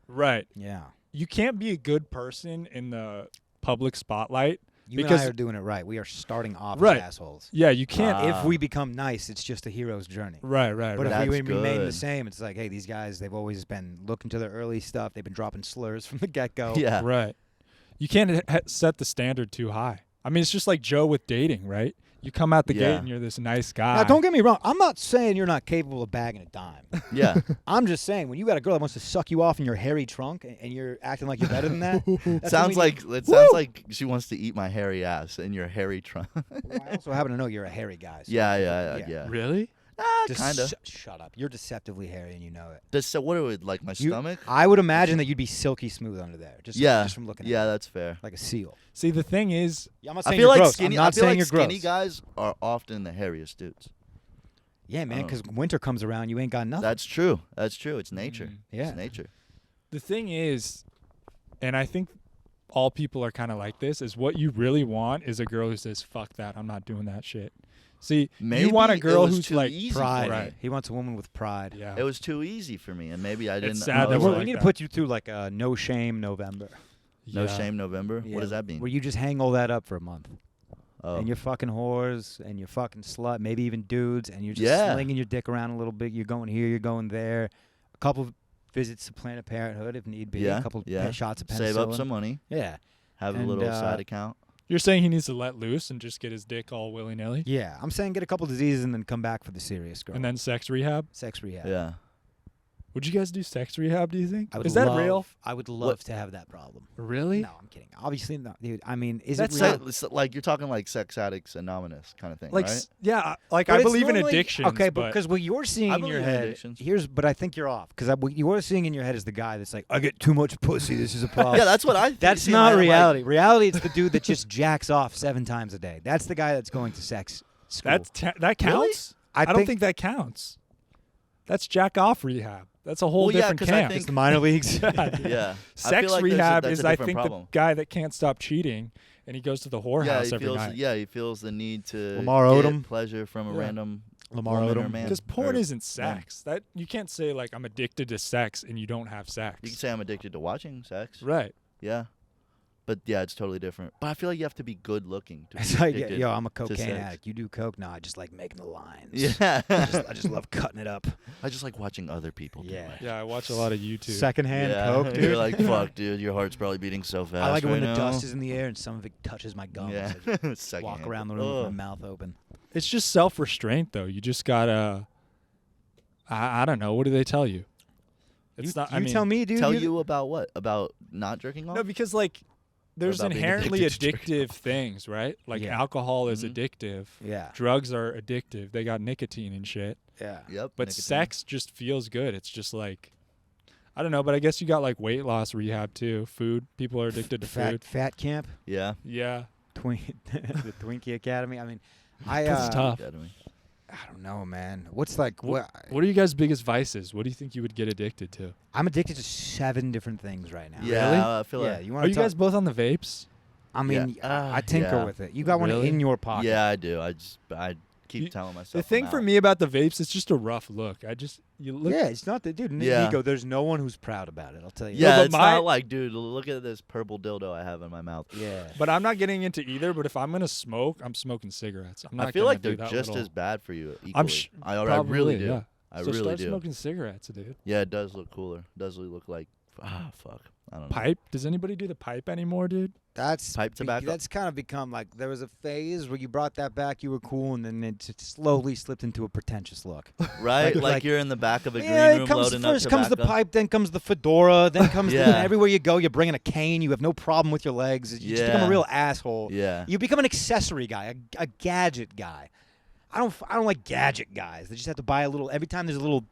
A: right,
B: Yeah.
A: you can't be a good person in the public spotlight.
B: You and
A: Because-
B: I are doing it right. We are starting off
A: Right.
B: as assholes.
A: Yeah, you can't.
C: Ah.
B: If we become nice, it's just a hero's journey.
A: Right, right,
B: But
A: right.
B: if we
C: That's
B: remain the
C: good.
B: same, it's like, hey, these guys, they've always been looking to their early stuff. They've been dropping slurs from the get-go.
C: Yeah.
A: Right. You can't set the standard too high. I mean, it's just like Joe with dating, right? You come out the
C: Yeah.
A: gate and you're this nice guy.
B: Now, don't get me wrong. I'm not saying you're not capable of bagging a dime.
C: Yeah.
B: I'm just saying when you got a girl that wants to suck you off in your hairy trunk and you're acting like you're better than that. that's when
C: Sounds
B: we
C: like
B: need-
C: it sounds like she wants to eat my hairy ass in your hairy trunk.
B: Well, I also happen to know you're a hairy guy. So
C: yeah.
A: Really?
B: Just
C: Kind of.
B: shut up. You're deceptively hairy and you know it.
C: So what would like my
B: You-
C: stomach?
B: I would imagine that you'd be silky smooth under there. Just from looking at
C: Yeah,
B: you.
C: that's fair.
B: Like a seal.
A: See, the thing is,
B: Yeah, I'm not
C: I
B: saying
C: feel
B: you're
C: like
B: gross.
C: skinny.
B: I'm not
C: I feel
B: saying
C: like
B: you're
C: skinny
B: gross.
C: guys are often the hairiest dudes.
B: Yeah, man,
C: Oh.
B: because winter comes around, you ain't got nothing.
C: That's true. That's true. It's nature.
B: Yeah.
C: It's nature.
A: the thing is, and I think all people are kind of like this, is what you really want is a girl who says, fuck that, I'm not doing that shit. See,
C: Maybe
A: you want a
C: it
A: girl
C: was
A: who's
C: too
A: like
C: easy for
B: pride.
C: me.
A: Right.
B: He wants a woman with pride.
A: Yeah.
C: It was too easy for me, and maybe I didn't.
A: sad
C: know
A: that
C: it
A: we're
C: was
B: we
A: like
B: need to
A: that.
B: put you through like a no shame November.
C: No
A: Yeah.
C: shame November.
B: Yeah,
C: What does that mean?
B: Where you just hang all that up for a month.
C: Oh.
B: And you're fucking whores and you're fucking slut, maybe even dudes, and you're just
C: Yeah.
B: slinging your dick around a little bit. You're going here, you're going there. A couple of visits to Planned Parenthood if need be.
C: Yeah,
B: A couple
C: yeah.
B: shots of penicillin.
C: Save up some money.
B: Yeah.
C: Have a
B: And,
C: little side account.
A: You're saying he needs to let loose and just get his dick all willy-nilly?
B: Yeah. I'm saying get a couple diseases and then come back for the serious girl.
A: And then sex rehab?
B: sex rehab.
C: Yeah.
A: Would you guys do sex rehab, do you think?
B: I would
A: Is that
B: love,
A: real?
B: I would love to have that problem.
A: Really?
B: No, I'm kidding. Obviously not, dude. I mean, is
C: That's
B: it real?
C: like you're talking like Sex Addicts Anonymous kind of thing,
A: Like,
C: right?
A: yeah, like
B: But
A: I
B: it's
A: believe in
B: normally-
A: addictions.
B: Okay,
A: but
B: because what you're seeing
C: I
B: in your
C: believe in
B: head,
C: addictions.
B: but I think you're off. Because what you're seeing in your head is the guy that's like, I get too much pussy. This is a problem.
C: Yeah, that's what I.
B: That's
C: see in my
B: not
C: head, I'm like,
B: reality. Reality, it's the dude that just jacks off 7 times a day. That's the guy that's going to sex school.
A: that counts?
B: I
A: don't think that counts. That's jack off rehab. That's a whole
C: Well, yeah,
A: different
C: 'cause I
A: camp.
C: think-
B: it's the minor leagues.
C: Yeah. I
A: Sex
C: feel like
A: rehab
C: that's
A: is,
C: a
A: I
C: different
A: think,
C: problem.
A: the guy that can't stop cheating, and he goes to the
C: Yeah,
A: whorehouse
C: he
A: every
C: feels.
A: night.
C: Yeah, he feels the need to
B: Lamar
C: get
B: Odom.
C: pleasure from a
A: Yeah.
C: random
B: Lamar
C: woman or
B: Odom.
C: man.
A: Because porn
C: or
A: isn't
C: man.
A: sex. That you can't say like I'm addicted to sex and you don't have sex.
C: You can say I'm addicted to watching sex.
A: Right.
C: Yeah. But yeah, it's totally different. But I feel like you have to be good looking to be
B: It's like,
C: addicted.
B: yo, I'm a
C: to
B: cocaine
C: sex.
B: addict. You do coke? No, I just like making the lines.
C: Yeah.
B: I just love cutting it up.
C: I just like watching other people do
B: Yeah.
C: it.
A: Yeah, I watch a lot of YouTube.
B: Secondhand
C: Yeah.
B: coke, dude.
C: You're like, fuck, dude, your heart's probably beating so fast.
B: I like it when
C: right
B: the
C: now.
B: dust is in the air and some of it touches my gums.
C: Yeah.
B: I just
C: Secondhand.
B: walk around the room with my mouth open.
A: It's just self-restraint, though. You just gotta. I don't know. What do they tell you? It's not. I mean,
B: tell me, dude.
C: Tell
B: you're the-
C: you about what? About not jerking off?
A: No, because like there's
C: about being
A: inherently
C: addicted to jerking
A: addictive things, right? Like
B: Yeah.
A: alcohol is
C: Mhm.
A: addictive.
B: Yeah.
A: Drugs are addictive. They got nicotine and shit.
B: Yeah.
C: Yep.
A: But
C: nicotine.
A: sex just feels good. It's just like I don't know, but I guess you got like weight loss rehab too. Food. People are addicted to food.
B: Fat camp.
C: Yeah.
A: Yeah.
B: The Twinkie Academy. I mean,
A: That's tough.
C: Yeah, to me.
B: I don't know, man. What's like what?
A: What are you guys' biggest vices? What do you think you would get addicted to?
B: I'm addicted to 7 different things right now.
C: Yeah,
A: Really?
C: I feel
B: Yeah.
C: like.
B: You
A: Are
B: want
A: you
B: to
A: guys both on the vapes?
B: I mean,
C: Yeah.
B: I tinker
C: Yeah.
B: with it. You got one
A: Really?
B: in your pocket.
C: Yeah, I do. I keep
A: You-
C: telling myself.
A: The thing
C: I'm
A: for
C: out.
A: me about the vapes, it's just a rough look. You look.
B: Yeah, it's not the dude.
C: Yeah.
B: Niko, there's no one who's proud about it. I'll tell you.
C: Yeah,
A: but
C: it's
A: my-
C: not like, dude, look at this purple dildo I have in my mouth.
B: Yeah.
A: But I'm not getting into either. But if I'm gonna smoke, I'm smoking cigarettes. I'm not
C: I feel
A: gonna
C: like
A: do
C: they're
A: that
C: just
A: little-
C: as bad for you equally.
A: I'm sh-
C: I really
A: probably,
C: do.
A: yeah.
C: I
A: So
C: really
A: start
C: do.
A: smoking cigarettes, dude.
C: Yeah, it does look cooler. It does look like fuck. I don't know.
A: Pipe? Does anybody do the pipe anymore, dude?
B: That's
C: Pipe tobacco?
B: That's kind of become like there was a phase where you brought that back, you were cool, and then it slowly slipped into a pretentious look.
C: Right?
B: Like-
C: Like you're in the back of a green
B: Yeah,
C: room
B: it comes
C: loading up
B: first comes the
C: tobacco.
B: pipe, then comes the fedora, then comes
C: Yeah.
B: the, everywhere you go, you're bringing a cane. You have no problem with your legs. You just become a
C: Yeah.
B: real asshole.
C: Yeah.
B: You become an accessory guy, a gadget guy. I don't like gadget guys. They just have to buy a little every time there's a little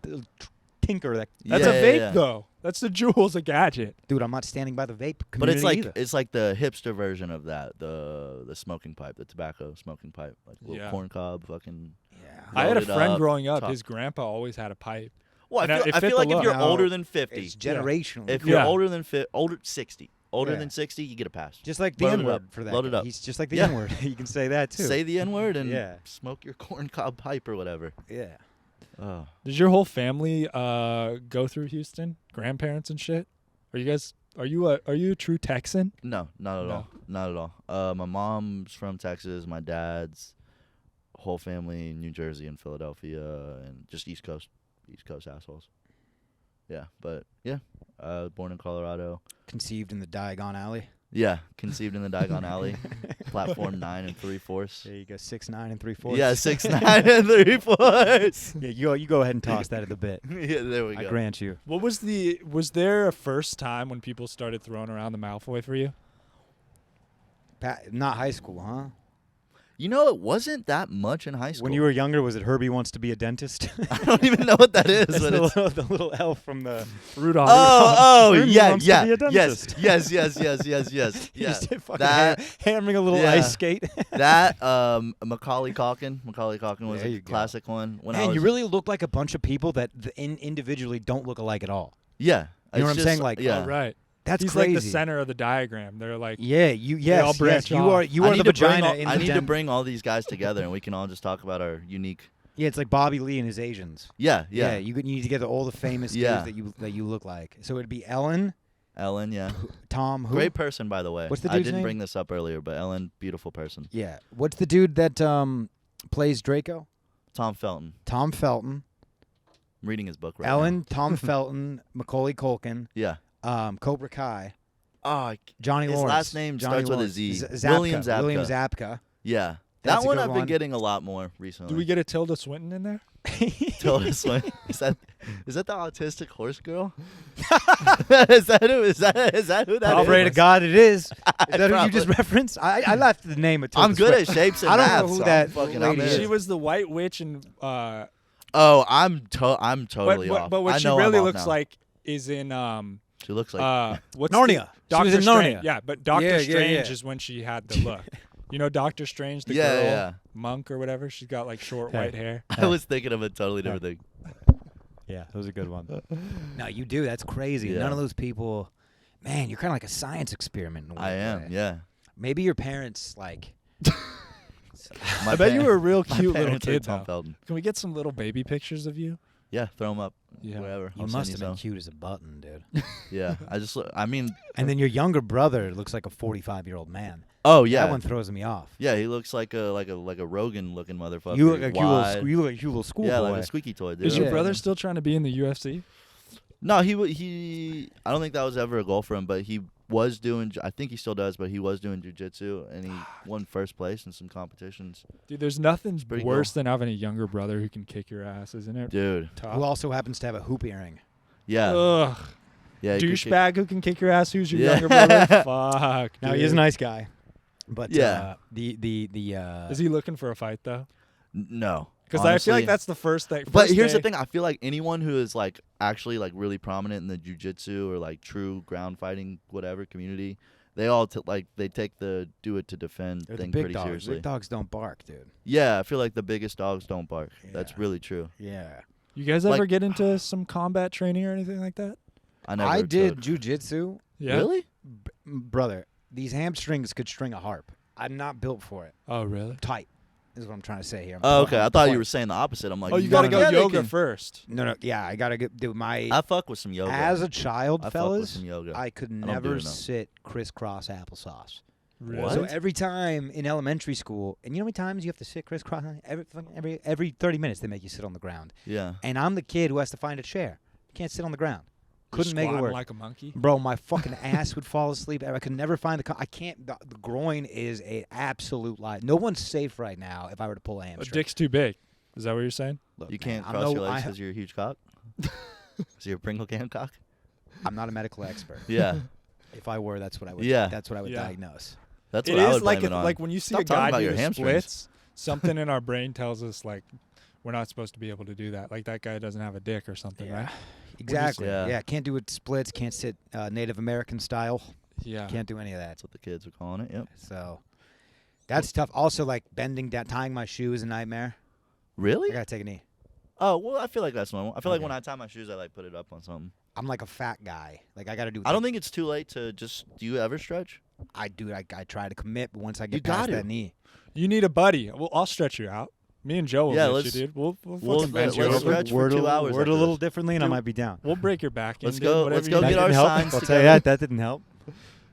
B: tinker that.
A: That's
C: Yeah,
A: a
C: yeah,
A: vape,
C: yeah.
A: though. That's the Jules, a gadget.
B: Dude, I'm not standing by the vape community
C: But
B: either.
C: it's like the hipster version of that, the smoking pipe, the tobacco smoking pipe, like little
A: Yeah.
C: corn cob, fucking.
B: Yeah.
A: I had a
C: Loaded
A: friend
C: up,
A: growing up.
C: top.
A: His grandpa always had a pipe.
C: Well,
A: And
C: I
A: it
C: feel,
A: fit the
C: like if
A: look.
C: you're
B: No,
C: older than 50,
B: It's generational.
C: if you're
A: Yeah.
C: older than 60, older
B: Yeah.
C: than 60, you get a pass.
B: Just like the
C: Load it
B: N-word
C: up.
B: for that.
C: Load it
B: guy.
C: up.
B: He's just like the
C: Yeah.
B: N-word. You can say that too.
C: Say the N word and
B: Yeah.
C: smoke your corn cob pipe or whatever.
B: Yeah.
C: Oh.
A: Does your whole family go through Houston? Grandparents and shit? Are you a true Texan?
C: No, not at
A: No.
C: all. Not at all. My mom's from Texas. My dad's whole family in New Jersey and Philadelphia and just East Coast assholes. Yeah, but yeah, born in Colorado.
B: Conceived in the Diagon Alley.
C: Yeah, conceived in the Diagon Alley, platform 9 3/4.
B: There you go, 6'9" 3/4.
C: Yeah, 6'9" 3/4.
B: Yeah, you go ahead and toss that at the bit.
C: Yeah, there we
B: I
C: go.
B: grant you.
A: What was there a first time when people started throwing around the Malfoy for you?
B: Not high school, huh?
C: You know, it wasn't that much in high school.
B: When you were younger, was it Herbie Wants to Be a Dentist?
C: I don't even know what that is.
B: That's
C: but
B: the
C: it's,
B: little elf from the
A: Rudolph.
B: Herbie
C: yeah,
B: wants to be a dentist.
C: yes.
B: He
C: Yeah.
B: just did fucking
C: That-
B: hammering a little
C: yeah.
B: ice skate.
C: That Macaulay Culkin was
B: There
C: a
B: you go.
C: classic one. When I
B: Man,
C: was,
B: you really look like a bunch of people that individually don't look alike at all.
C: yeah.
B: You know what
C: it's
B: I'm saying?
C: just-
B: Like,
C: yeah.
A: Oh, right.
B: That's
A: He's
B: crazy.
A: like the center of the diagram. They're like,
B: Yeah,
A: all
B: yes,
A: branch
B: you
A: off.
B: are
C: I
B: the
C: need to bring
B: vagina
C: all-
B: in
C: I
B: the
C: need to
B: den.
C: bring all these guys together, and we can all just talk about our unique.
B: Yeah, it's like Bobby Lee and his Asians.
C: Yeah.
B: You need to get all the famous
C: Yeah.
B: dudes that you look like. So it'd be Ellen,
C: Ellen, yeah.
B: Tom, who?
C: Great person, by the way.
B: What's the
C: I
B: dude's
C: didn't
B: name?
C: bring this up earlier, but Ellen, beautiful person.
B: Yeah. What's the dude that plays Draco?
C: Tom Felton.
B: Tom Felton.
C: I'm reading his book right
B: Ellen,
C: now.
B: Tom Felton, Macaulay Culkin,
C: Yeah.
B: Cobra Kai,
C: Oh,
B: Johnny
C: his
B: Lawrence.
C: last name
B: Johnny
C: starts with a
B: Lawrence.
C: Z.
B: Zapka.
C: William Zapka.
B: William Zapka.
C: yeah.
B: That's
C: That
B: a
C: one
B: good
C: I've
B: one.
C: been getting a lot more recently.
A: do we get a Tilda Swinton in there?
C: Told us when. Is that the autistic horse girl? Is that who that
B: I
C: is?
B: pray to God it is. Is that who you
C: Probably.
B: just referenced? I left the name.
C: I'm good at shapes and
B: I don't know
C: math,
B: who
C: so
B: that
C: I'm fucking
B: lady
C: I'm
B: is.
C: in.
A: She was the white witch and
C: Oh, I'm totally off.
A: but what
C: I
A: she
C: know
A: really
C: I'm off
A: looks
C: now.
A: like is in
C: She looks like
A: what's
B: Narnia.
A: the-
B: She was
A: Doctor
B: in
A: Strange.
B: Narnia.
A: Yeah, but Doctor
B: Yeah, yeah,
A: Strange
B: yeah.
A: is when she had the look. You know Doctor Strange, the
C: Yeah,
A: girl
C: yeah.
A: monk or whatever. She's got like short
B: Hey.
A: white hair.
C: I was thinking of a totally different thing.
B: Yeah, that was a good one. No, you do. That's crazy.
C: Yeah.
B: None of those people. Man, you're kind of like a science experiment. In a
C: I
B: weird
C: am,
B: way.
C: yeah.
B: Maybe your parents like.
A: I bet you were a real
C: my
A: cute little
C: parents are
A: kid
C: Tom
A: though.
C: Felton.
A: Can we get some little baby pictures of you?
C: Yeah, throw them up.
A: Yeah.
C: Wherever.
B: You
C: I'll
B: must
C: send
B: have been
C: some.
B: cute as a button, dude.
C: Yeah, I mean,
B: And then your younger brother looks like a 45-year-old man.
C: oh yeah,
B: That one throws me off.
C: yeah. He looks like a Rogan looking motherfucker.
B: You look like
C: wide.
B: you look like you little schoolboy.
C: Yeah, like a squeaky toy. Dude.
A: Is your
B: Yeah.
A: brother still trying to be in the UFC?
C: No, he. I don't think that was ever a goal for him, but he was doing. I think he still does, but he was doing jujitsu, and he won first place in some competitions.
A: Dude, there's nothing
C: pretty
A: worse
C: cool.
A: than having a younger brother who can kick your ass, isn't it?
C: Dude,
A: Tough.
B: Who also happens to have a hoop earring.
C: yeah,
A: Ugh.
C: yeah. he could kick-
A: Douchebag who can kick your ass. Who's your
C: Yeah.
A: younger brother? Fuck.
B: Now
A: dude.
B: he is a nice guy, but
C: Yeah.
B: the
A: Is he looking for a fight though?
C: No,
A: Because I feel like
C: honestly.
A: that's the first thing.
C: But
A: first
C: here's the
A: day-
C: thing: I feel like anyone who is like actually like really prominent in the jujitsu or like true ground fighting whatever community, they all they take the do it to defend
B: they're the
C: thing
B: big
C: pretty
B: dogs.
C: seriously.
B: Big dogs don't bark, dude.
C: Yeah, I feel like the biggest dogs don't bark. That's
B: Yeah.
C: really true.
B: Yeah.
A: You guys
C: like-
A: ever get into some combat training or anything like that?
C: I never.
B: I did
C: took-
B: jujitsu.
A: Yeah.
C: Really?
B: Brother, these hamstrings could string a harp. I'm not built for it.
A: Oh, really?
B: Tight is what I'm trying to say here.
C: Oh, okay. I thought you
B: Point.
C: were saying the opposite. I'm like,
A: Oh, you
B: got-
A: gotta go
C: yeah, they
A: yoga
C: can-
A: first.
B: No, yeah, I gotta do my.
C: I fuck with some yoga.
B: As a child,
C: I fuck with
B: fellas,
C: some yoga.
B: I could
C: do
B: never
C: enough.
B: sit crisscross applesauce.
A: Really?
C: What?
B: So every time in elementary school, and you know how many times you have to sit crisscross? Every 30 minutes they make you sit on the ground.
C: Yeah.
B: And I'm the kid who has to find a chair. Can't sit on the ground.
A: You're
B: Couldn't make it
A: squatting
B: work.
A: like a monkey.
B: Bro, my fucking ass would fall asleep. I could never find I can't. The groin is an absolute lie. No one's safe right now if I were to pull a
A: A
B: hamstring.
A: dick's too big. Is that what you're saying?
B: Look,
C: You
B: man,
C: can't
B: I'm
C: cross your
B: no-
C: legs because you're a huge cock. Is your Pringle can cock?
B: I'm not a medical expert.
C: Yeah.
B: If I were, that's what I would.
C: Yeah.
B: That's what I would
A: Yeah.
B: diagnose.
C: That's
A: It
C: what I
A: is
C: would
A: like
C: blame it on.
A: like when you see
C: Stop
A: a
C: talking
A: guy
C: about
A: do
C: your
A: the
C: hamstrings.
A: splits, something in our brain tells us like we're not supposed to be able to do that. Like that guy doesn't have a dick or something, right?
B: Exactly.
C: Yeah.
B: Yeah. Can't do it splits. Can't sit Native American style.
A: Yeah.
B: Can't do any of that.
C: That's what the kids are calling it. Yep.
B: So that's tough. Also, like bending down, tying my shoe is a nightmare.
C: Really?
B: I gotta take a knee.
C: Oh well, I feel like that's normal. I feel like
B: Okay.
C: when I tie my shoes, I like put it up on something.
B: I'm like a fat guy. Like I gotta do.
C: I don't think it's too late to just. Do you ever stretch?
B: I do. I try to commit, but once I
C: You
B: get past
C: got
B: that
C: to.
B: knee,
A: You need a buddy. Well, I'll stretch you out. Me and Joe will
C: Yeah,
A: get you,
C: let's-
A: dude. We'll
C: we'll
A: fucking bend
C: let's
A: you over.
C: stretch for 2 hours
B: Word
C: after
B: a little
C: this.
B: differently, and I
A: Dude,
B: might be down.
A: We'll break your back.
C: Let's
A: in,
C: go-
A: dude,
C: let's
A: whatever
C: go
A: you
C: get
A: need.
C: our
B: didn't help.
C: signs
B: I'll tell you
C: together.
B: that didn't help.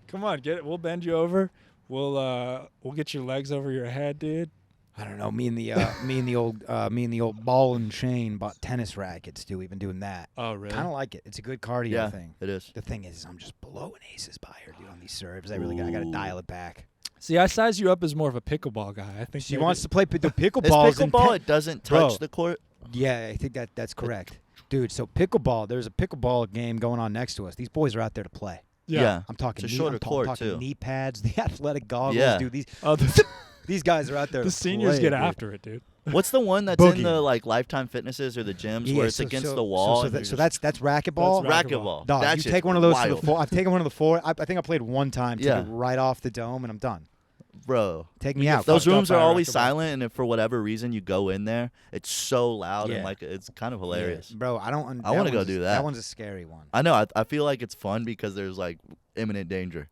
A: Come on, we'll bend you over. We'll get your legs over your head, dude.
B: I don't know. Me and the old ball and chain bought tennis rackets too. We've been doing that.
A: Oh, really?
B: Kind of like it. It's a good cardio
C: Yeah,
B: thing.
C: it is.
B: The thing is, I'm just blowing aces by her, dude, on these serves. I gotta
C: Ooh.
B: dial it back.
A: See, I size you up as more of a pickleball guy. I think
B: She
A: maybe-
B: wants to play the
C: It's
B: pickleball.
C: pickleball. It doesn't touch
B: Bro.
C: the court.
B: Yeah, I think that's correct, dude. So pickleball. There's a pickleball game going on next to us. These boys are out there to play.
A: Yeah.
B: I'm talking.
C: It's a
B: knee,
C: shorter
B: I'm
C: court,
B: talking
C: too.
B: knee pads, the athletic goggles,
C: Yeah.
B: dude. These
A: Oh, the,
B: these guys are out there.
A: the
B: to
A: seniors
B: play,
A: get
B: dude.
A: after it, dude.
C: What's the one that's
B: Boogie.
C: in the like Lifetime Fitnesses or the gyms
B: Yeah,
C: where it's
B: so-
C: against
B: so-
C: the wall?
B: So,
C: and you're
B: so
C: just-
B: that's racquetball.
A: That's
C: racquetball.
B: Dog,
C: That
B: you
C: shit's
B: take one of those to
C: wild.
B: the floor. I've taken one of the four. I think I played one time.
C: Yeah.
B: Took it right off the dome, and I'm done.
C: Bro.
B: Take me out.
C: Those
A: fucked up
C: rooms are
A: by
C: always
A: racquetball.
C: silent, and if for whatever reason you go in there, it's so loud and
B: Yeah.
C: like it's kind of
B: Yeah,
C: hilarious.
B: bro. I don't.
C: I wanna
B: that
C: go
B: one's-
C: do
B: That
C: that.
B: one's a scary one.
C: I know. I feel like it's fun because there's like imminent danger.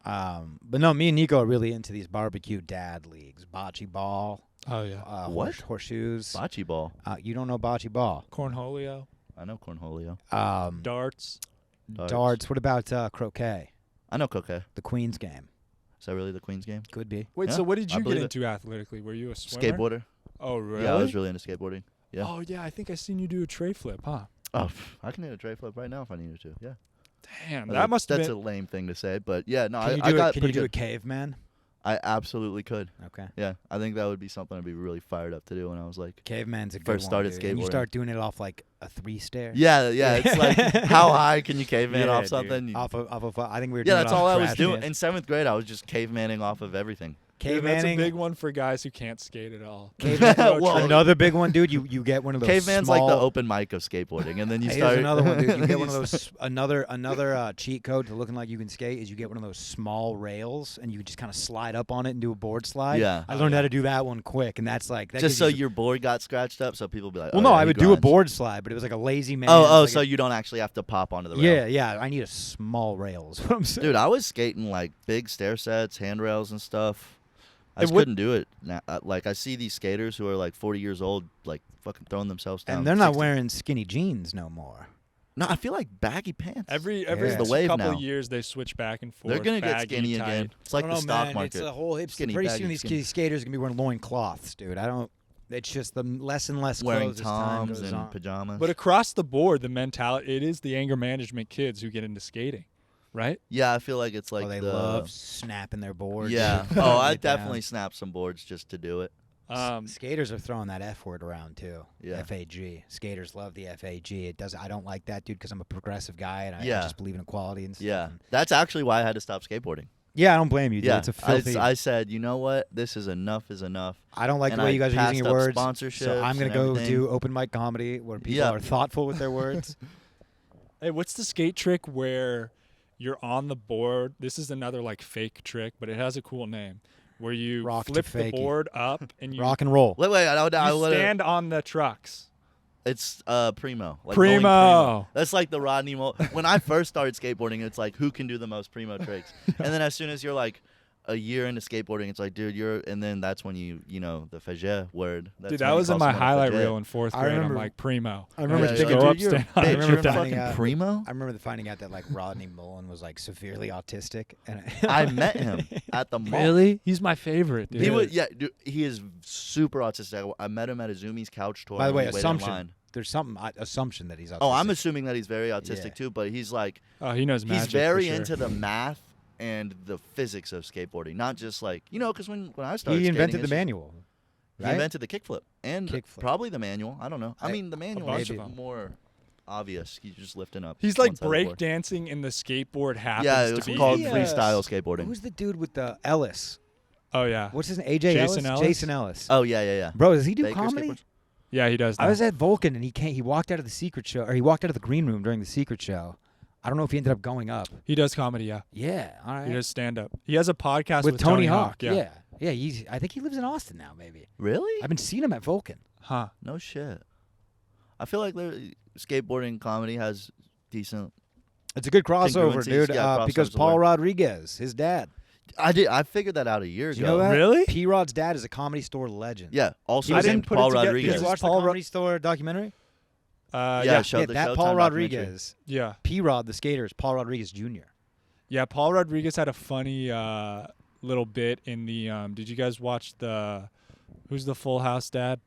B: But no, me and Niko are really into these barbecue dad leagues. Bocce ball.
A: Oh, yeah.
C: What?
B: Horseshoes.
C: Bocce ball.
B: You don't know bocce ball.
A: Cornholio,
C: I know cornholio.
A: darts.
B: Darts. What about croquet?
C: I know croquet.
B: The Queen's game.
C: Is that really the Queen's game?
B: Could be.
A: Wait,
C: Yeah,
A: so what did
C: I
A: you get
C: believe it.
A: into athletically? Were you a swimmer?
C: Skateboarder.
A: Oh, really?
C: Yeah, I was really into skateboarding. Yeah.
A: Oh, yeah. I think I seen you do a tray flip, huh?
C: Oh, I can hit a tray flip right now if I needed to. Yeah.
A: Damn,
C: That's
A: that
C: a-
A: must have
C: That's
A: been.
C: a lame thing to say, but yeah, no,
B: Can you
C: I
B: do
C: got
B: it? Can you
C: pretty
B: do a
C: good.
B: caveman?
C: I absolutely could.
B: Okay.
C: Yeah, I think that would be something I'd be really fired up to do when I was like
B: Caveman's a good
C: first started
B: one, dude. And you
C: skateboarding.
B: start doing it off like a 3-stair.
C: Yeah, it's like how high can you caveman
B: Yeah,
C: off
B: dude.
C: something?
B: Off of I think we were
C: Yeah,
B: doing
C: that's
B: it off
C: all I was
B: crash
C: doing.
B: can.
C: In 7th grade, I was just cavemaning off of everything.
A: Dude, that's a
B: Cavemanning.
A: big one for guys who can't skate at all.
C: Well,
B: Another big one, dude. You get one of those.
C: Caveman's
B: small,
C: like the open mic of skateboarding, and then you
B: Here's
C: start.
B: another one, dude. You get one of those. Another cheat code to looking like you can skate is you get one of those small rails and you just kind of slide up on it and do a board slide.
C: Yeah.
B: I learned how to do that one quick, and that's like that
C: Just
B: gives
C: so
B: you
C: your board got scratched up, so people be like,
B: Well,
C: oh,
B: no,
C: yeah,
B: I
C: he
B: would do a
C: grinds.
B: board slide, but it was like a lazy man.
C: Oh,
B: like
C: so you don't actually have to pop onto the rail.
B: Yeah. I need a small rail. Is what I'm saying.
C: Dude, I was skating like big stair sets, handrails, and stuff. I just
A: what-
C: couldn't do it. Now, like I see these skaters who are like 40 years old, like fucking throwing themselves down.
B: And they're not
C: 60.
B: wearing skinny jeans no more.
C: No, I feel like baggy pants.
A: Every
B: Yeah.
C: It's the wave
A: couple
C: now.
A: of years they switch back and forth.
C: They're gonna get
A: baggy,
C: skinny
A: tight.
C: again. It's like
B: I
C: the
B: don't know,
C: stock
B: man.
C: market.
B: It's a whole.
C: Skinny,
B: pretty
C: baggy,
B: soon these
C: skinny.
B: skaters are gonna be wearing loin cloths, dude. I don't. It's just the less and less
C: Wearing
B: clothes as time
C: toms
B: goes
C: and
B: on.
C: pajamas.
A: But across the board, the mentality, it is the anger management kids who get into skating, right?
C: yeah, I feel like it's like
B: they
C: the
B: love snapping their boards.
C: yeah.
B: Putting
C: Oh, I
B: it down.
C: definitely snapped some boards just to do it.
B: Skaters are throwing that F word around too.
C: Yeah.
B: FAG. Skaters love the FAG. It does. I don't like that, dude, because I'm a progressive guy and I
C: Yeah.
B: just believe in equality and stuff.
C: Yeah,
B: And-
C: that's actually why I had to stop skateboarding.
B: yeah, I don't blame you, dude.
C: Yeah,
B: It's a filthy.
C: I said, you know what? This is enough.
B: I don't like
C: and
B: the way
C: I
B: you guys are
C: passed
B: using your
C: up
B: words.
C: sponsorships
B: So I'm gonna
C: and
B: go
C: everything.
B: do open mic comedy where people
C: Yeah.
B: are thoughtful with their words.
A: Hey, what's the skate trick where you're on the board? This is another like fake trick, but it has a cool name. Where you
B: Rock to
A: flip the
B: fakey.
A: board up and you,
B: Rock and roll.
C: Wait, I
A: you
C: would've-
A: stand on the trucks.
C: It's primo. Like going
A: Primo.
C: That's like the Rodney When I first started skateboarding, it's like who can do the most primo tricks. And then as soon as you're like a year into skateboarding, it's like, dude, and then that's when you know the fage word. That's
A: Dude,
C: when
A: that
C: you
A: was in
C: call
A: my
C: someone a
A: highlight
C: fage.
A: reel in 4th
B: I
A: grade. I'm
B: remember-
A: like, primo.
B: I remember
C: Yeah,
A: And
B: thinking,
A: just go
B: dude,
A: up,
B: you're a
A: stand on
C: Bitch,
A: it.
C: you're
B: finding
C: fucking
B: out-
C: primo.
B: I remember finding out that like Rodney Mullen was like severely autistic, and
C: I met him at the mall.
A: Really? He's my favorite, dude.
C: He was, dude, he is super autistic. I met him at Azumi's couch tour.
B: By the
C: when
B: way,
C: we waited in
B: assumption.
C: line.
B: There's some assumption that he's autistic.
C: Oh, I'm assuming that he's very autistic
B: Yeah.
C: too, but he's like
A: Oh, he knows magic.
C: he's very
A: for sure.
C: into the math and the physics of skateboarding, not just like because when I started,
B: He invented
C: skating,
B: the manual.
C: He
B: Right?
C: invented the kickflip and
B: Kickflip.
C: probably the manual. I don't know. I mean, the manual
A: bunch
C: is
A: of them.
C: more obvious. He's just lifting up.
A: He's like
C: one side of the board.
A: breakdancing and the skateboard happens
C: Yeah, it
A: to
C: was
A: be.
C: called
B: Yeah.
C: freestyle skateboarding.
B: Who's the dude with the Ellis?
A: Oh, yeah.
B: What's his name? AJ
A: Jason Ellis?
B: Jason Ellis.
C: Oh yeah.
B: Bro, does he do
C: Baker
B: comedy?
C: skateboards?
A: Yeah, he does.
B: I
A: now.
B: was at Vulcan and he walked out of the secret show, or he walked out of the green room during the secret show. I don't know if he ended up going up.
A: He does comedy, yeah.
B: Yeah, all right.
A: He does stand up. He has a podcast
B: with Tony Hawk.
A: Yeah.
B: Yeah. I think he lives in Austin now. Maybe
C: Really?
B: I've been seeing him at Vulcan.
A: Huh.
C: No shit. I feel like skateboarding comedy has decent.
B: It's a good crossover,
C: Congruencies,
B: dude.
C: yeah,
B: Because
C: crossovers
B: Paul
C: will work.
B: Rodriguez, his dad.
C: I figured that out a year ago.
B: Do you know that?
A: Really?
B: P Rod's dad is a comedy store legend.
C: Yeah. Also
A: I didn't
C: named
A: put it
C: Paul
A: together.
C: Rodriguez.
B: Did you watch the
A: Paul
B: Comedy Store documentary?
C: Yeah,
A: Yeah.
C: show the
B: that
C: Showtime
B: Paul
C: documentary.
B: Rodriguez.
A: Yeah.
B: P Rod, the skater, is Paul Rodriguez Jr.
A: Yeah. Paul Rodriguez had a funny little bit in the. Did you guys watch who's the Full House dad?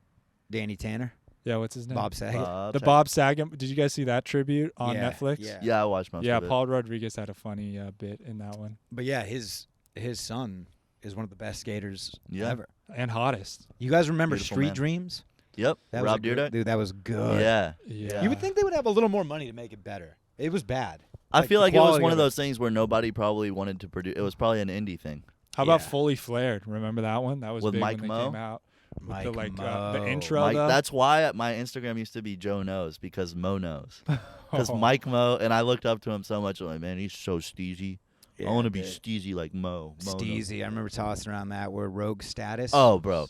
B: Danny Tanner,
A: Yeah, what's his name?
B: Bob Saget.
A: The Bob Saget. Did you guys see that tribute on
B: Yeah,
A: Netflix?
B: Yeah.
C: Yeah, I watched most
A: Yeah,
C: of it.
A: Paul Rodriguez had a funny bit in that one.
B: But yeah, his son is one of the best skaters
C: Yeah.
B: ever.
A: And hottest.
B: You guys remember
C: Beautiful
B: Street
C: man.
B: Dreams?
C: Yep.
B: That
C: Rob
B: was a good,
C: Dyrdek.
B: dude. That was good.
C: Yeah.
A: Yeah.
B: You would think they would have a little more money to make it better. It was bad.
C: I
B: Like,
C: feel
B: the
C: like it was
B: quality
C: one
B: of
C: of
B: it.
C: those things where nobody probably wanted to produce. It was probably an indie thing.
A: How about
B: Yeah.
A: Fully Flared? Remember that one? That was
C: With
A: big
C: Mike
A: when
C: Moe?
A: they came out. With
B: Mike
A: the like
B: Moe.
A: the intro
C: Mike,
A: though.
C: that's why my Instagram used to be Joe Knows because Mo knows. Because
A: Oh.
C: Mike Mo, and I looked up to him so much. I'm like, man, he's so steezy.
B: Yeah,
C: I want to be
B: dude.
C: steezy like Mo. Mo knows.
B: Steezy. I remember tossing around that word Rogue Status.
C: Oh, bro.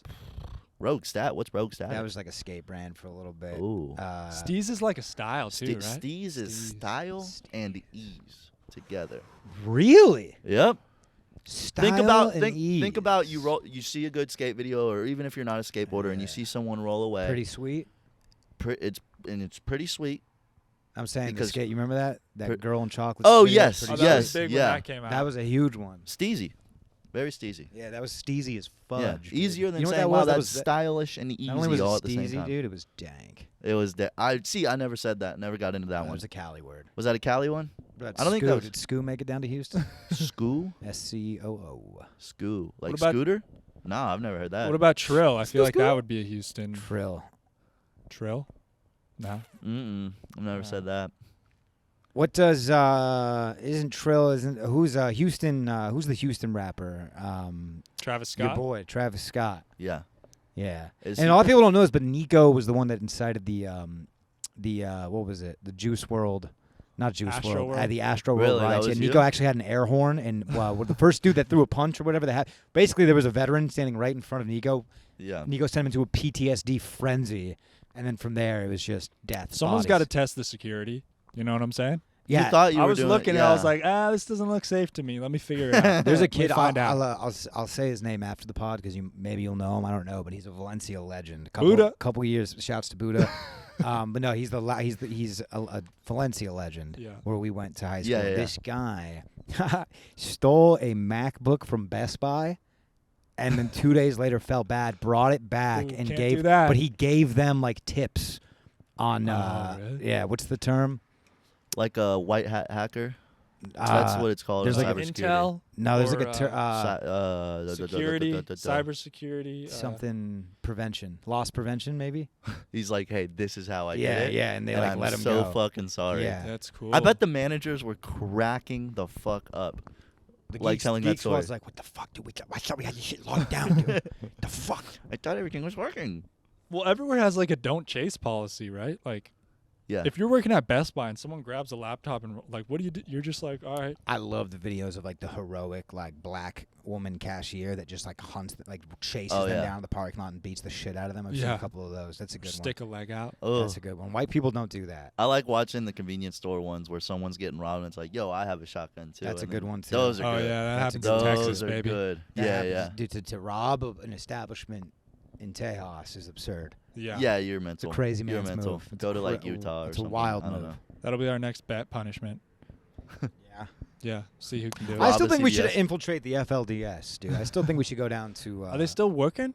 C: Rogue Stat? What's Rogue Stat?
B: That was like a skate brand for a little bit.
C: Ooh.
A: Steez is like a style too, right?
C: Steez is
A: Steez.
C: style and ease together.
B: Really?
C: Yep.
B: Style and
C: think
B: ease.
C: about you see a good skate video, or even if you're not a skateboarder and you see someone roll away.
B: Pretty sweet.
C: It's pretty sweet.
B: I'm saying the
C: Because-
B: skate. You remember that? That
C: Pre-
B: girl in chocolate.
C: Oh,
B: Street?
C: yes,
B: Pretty
A: Oh, that was
C: yes,
A: big
C: yeah.
A: when that came out.
B: That was a huge one.
C: Steezy. Very steezy.
B: Yeah, that was steezy as fudge.
C: Yeah.
B: dude.
C: Easier than
B: you know what
C: saying,
B: that
C: wow,
B: was?
C: that's
B: That was
C: stylish and easy
B: Not only was
C: all
B: it
C: at the same
B: steezy,
C: time.
B: dude, it was dank.
C: It was I never said that. Never got into that
B: It
C: one.
B: was a Cali word.
C: Was that a Cali one? I don't think that was
B: Did Scoo make it down to Houston?
C: Scoo.
B: SCOO.
C: Scoo. Like
A: What about-
C: scooter? No, I've never heard that.
A: What about Trill? I feel like that would be a Houston.
B: Trill.
A: Trill? No.
C: I've never said that.
B: What does isn't Trill who's Houston who's the Houston rapper?
A: Travis Scott?
B: Your boy, Travis Scott.
C: Yeah.
B: Yeah.
C: Is
B: And
C: he-
B: a lot of people don't know this, but Niko was the one that incited the what was it? The Juice World. Not Juice
A: Astro
B: World.
A: World?
B: The Astro
C: Really?
B: World
C: That
B: riots.
C: was
B: Yeah,
C: you?
B: Niko actually had an air horn, and the first dude that threw a punch or whatever they had. Basically, there was a veteran standing right in front of Niko.
C: Yeah.
B: Niko sent him into a PTSD frenzy, and then from there it was just death.
A: Someone's got to test the security. You know what I'm saying?
B: Yeah.
C: You thought you
A: I
C: were
A: was
C: doing
A: looking
C: it,
A: and I was
C: yeah.
A: like, this doesn't look safe to me. Let me figure it out.
B: There's a
A: Let me
B: kid.
A: find out.
B: I'll say his name after the pod because maybe you'll know him. I don't know, but he's a Valencia legend.
A: Buddha.
B: Couple years. Shouts to Buddha. But no, he's a Valencia legend.
A: Yeah.
B: Where we went to high school.
C: Yeah.
B: This guy stole a MacBook from Best Buy, and then 2 days later felt bad. Brought it back
A: Ooh,
B: and
A: can't
B: gave.
A: do that.
B: But he gave them like tips on.
A: Really?
B: Yeah. What's the term?
C: Like a white hat hacker. That's what it's called.
B: there's
C: in
B: like a
C: cybersecurity.
A: Intel,
B: No, there's like
A: or,
B: a term.
A: security, cybersecurity.
B: Something prevention, loss prevention, maybe.
C: He's like, hey, this is how I
B: Yeah,
C: did it.
B: yeah, and they,
C: and
B: like,
C: I'm
B: let him
C: so
B: go.
C: fucking sorry.
B: Yeah.
A: That's cool.
C: I bet the managers were cracking the fuck up.
B: The
C: Like telling that
B: Geek
C: story.
B: Squad's like, what the fuck, dude? Why can't we have this shit locked down, dude? The fuck?
C: I thought everything was working.
A: Well, everywhere has like a don't chase policy, right? Like,
C: Yeah.
A: if you're working at Best Buy and someone grabs a laptop and like, what do you do? You're just like, all right.
B: I love the videos of like the heroic like black woman cashier that just like hunts, like chases
C: Oh,
B: them
C: yeah.
B: down to the parking lot and beats the shit out of them. I've seen
A: Yeah.
B: a couple of those. That's a good
A: Stick a leg out.
B: one.
C: Ugh.
B: That's a good one. White people don't do that.
C: I like watching the convenience store ones where someone's getting robbed and it's like, yo, I have a shotgun too.
B: That's a
C: And
B: good
C: then
B: one, too.
C: Those are
A: Oh
C: good.
A: yeah, that
B: That's a
A: happens
B: good
A: in
B: one.
C: Those
A: Texas,
C: are
A: baby.
C: good.
B: That
C: Yeah,
B: happens.
C: yeah.
B: Dude, to rob an establishment in Tejas is absurd.
A: Yeah.
C: Yeah, you're
B: It's a
C: mental.
B: crazy
C: You're
B: man's
C: mental.
B: move. It's
C: Go
B: a
C: to like
B: cra-
C: Utah or
B: it's
C: something.
B: a wild
C: I don't
B: move.
C: know.
A: That'll be our next bet punishment.
B: Yeah.
A: Yeah. See who can do it.
B: I
C: Rob
B: still
C: a
B: think we should
C: CVS.
B: infiltrate the FLDS, dude. I still think we should go down to.
A: Are they still working?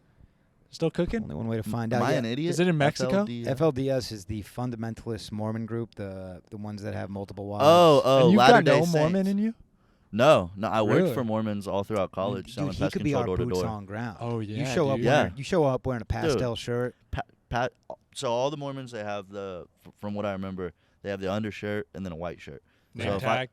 A: Still cooking?
B: Only one way to find
C: Am
B: out.
C: I
B: Yeah.
C: an idiot?
A: Is it in Mexico?
B: FLDS is the fundamentalist Mormon group, the ones that have multiple wives.
C: Oh,
A: and you've
C: Latter
A: got
C: Day
A: no
C: Saints.
A: Mormon in you?
C: No. I worked
A: Really?
C: for Mormons all throughout college, selling
B: Dude, he
C: pest
B: could be our
C: control door to
B: boots
C: door.
B: on ground.
A: Oh yeah.
B: You show up.
A: dude.
C: Yeah.
B: You show up wearing a pastel shirt.
C: So all the Mormons, they have from what I remember, they have the undershirt and then a white shirt.
A: Name
C: So if I-
A: tag.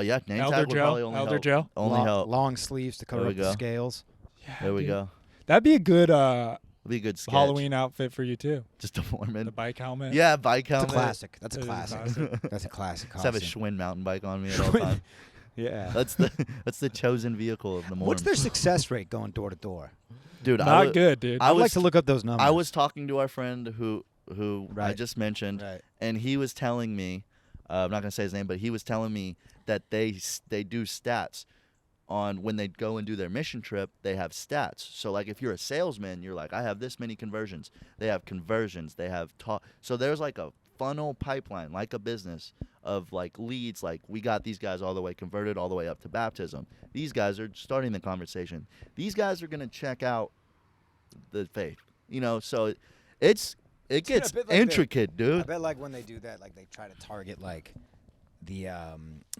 C: Yeah, name
A: Elder
C: tag would
A: Joe.
C: probably only
A: Elder
C: help.
A: Joe.
C: Only help.
B: Long sleeves to cover
C: There
B: up
C: we
B: the
C: go.
B: scales.
A: Yeah,
C: There we
A: dude.
C: go.
A: That'd be a good
C: It'll be a good sketch.
A: Halloween outfit for you too.
C: Just a Mormon.
A: The bike helmet.
C: Yeah, bike
B: That's
C: helmet.
B: a classic. That's a
A: It is a
B: classic.
A: classic.
B: That's a classic.
C: Just have a
B: costume.
C: Schwinn mountain bike on me at all
B: Schwinn.
C: time.
B: Yeah.
C: That's the chosen vehicle of the Mormons.
B: What's their success rate going door to door?
C: Dude,
A: Not good, dude.
C: I
B: I'd
C: was
B: like to look up those numbers.
C: I was talking to our friend who I
B: Right.
C: just mentioned,
B: Right.
C: and he was telling me, I'm not gonna say his name, but he was telling me that they do stats on when they go and do their mission trip. They have stats. So like if you're a salesman, you're like, I have this many conversions. They have conversions. They have So there's like a funnel pipeline, like a business of like leads. Like we got these guys all the way converted, all the way up to baptism. These guys are starting the conversation. These guys are gonna check out the faith. So it gets
B: a bit like
C: intricate,
B: I
C: dude.
B: bet like when they do that, like they try to target like the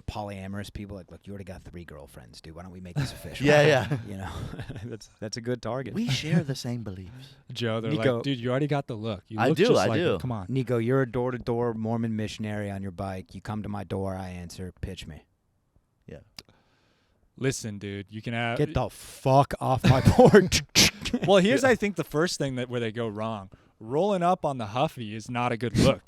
B: polyamorous people. Like, look, you already got 3 girlfriends, dude. Why don't we make this official?
C: Yeah.
B: You know, that's a good target.
C: We share the same beliefs.
A: Joe, they're
B: Niko-
A: like, dude, you already got the look. You
C: I
A: look
C: do,
A: just
C: I
A: like
C: do.
A: him. Come on.
B: Niko, you're a door-to-door Mormon missionary on your bike. You come to my door, I answer. Pitch me.
C: Yeah.
A: Listen, dude, you can have.
B: Get the fuck off my porch.
A: Well, here's I think the first thing where they go wrong. Rolling up on the Huffy is not a good look.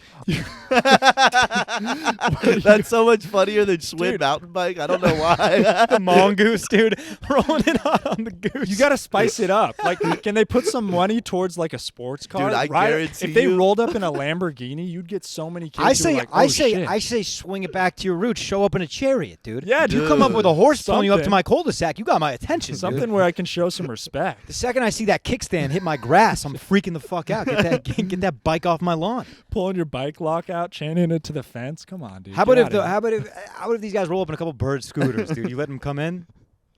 C: That's so much funnier than Schwinn mountain bike. I don't know why.
B: the mongoose, dude, rolling it out on the goose.
A: You got to spice it up. Like, can they put some money towards like a sports car?
C: Dude, I
A: right?
C: guarantee
A: if they
C: you-
A: rolled up in a Lamborghini, you'd get so many kids.
B: I
A: who
B: say,
A: are like,
B: I
A: oh,
B: say,
A: shit.
B: I say, swing it back to your roots. Show up in a chariot, dude.
A: Yeah,
B: you come up with a horse pulling you up to
A: Something.
B: my cul-de-sac. You got my attention, dude.
A: Something where I can show some respect.
B: The second I see that kickstand hit my grass, I'm freaking the fuck out. Get that bike off my lawn.
A: Pulling your bike lock out, chaining it to the fence. Come on, dude.
B: How about
A: Get outta
B: if how about if these guys roll up in a couple bird scooters, dude? You let them come in?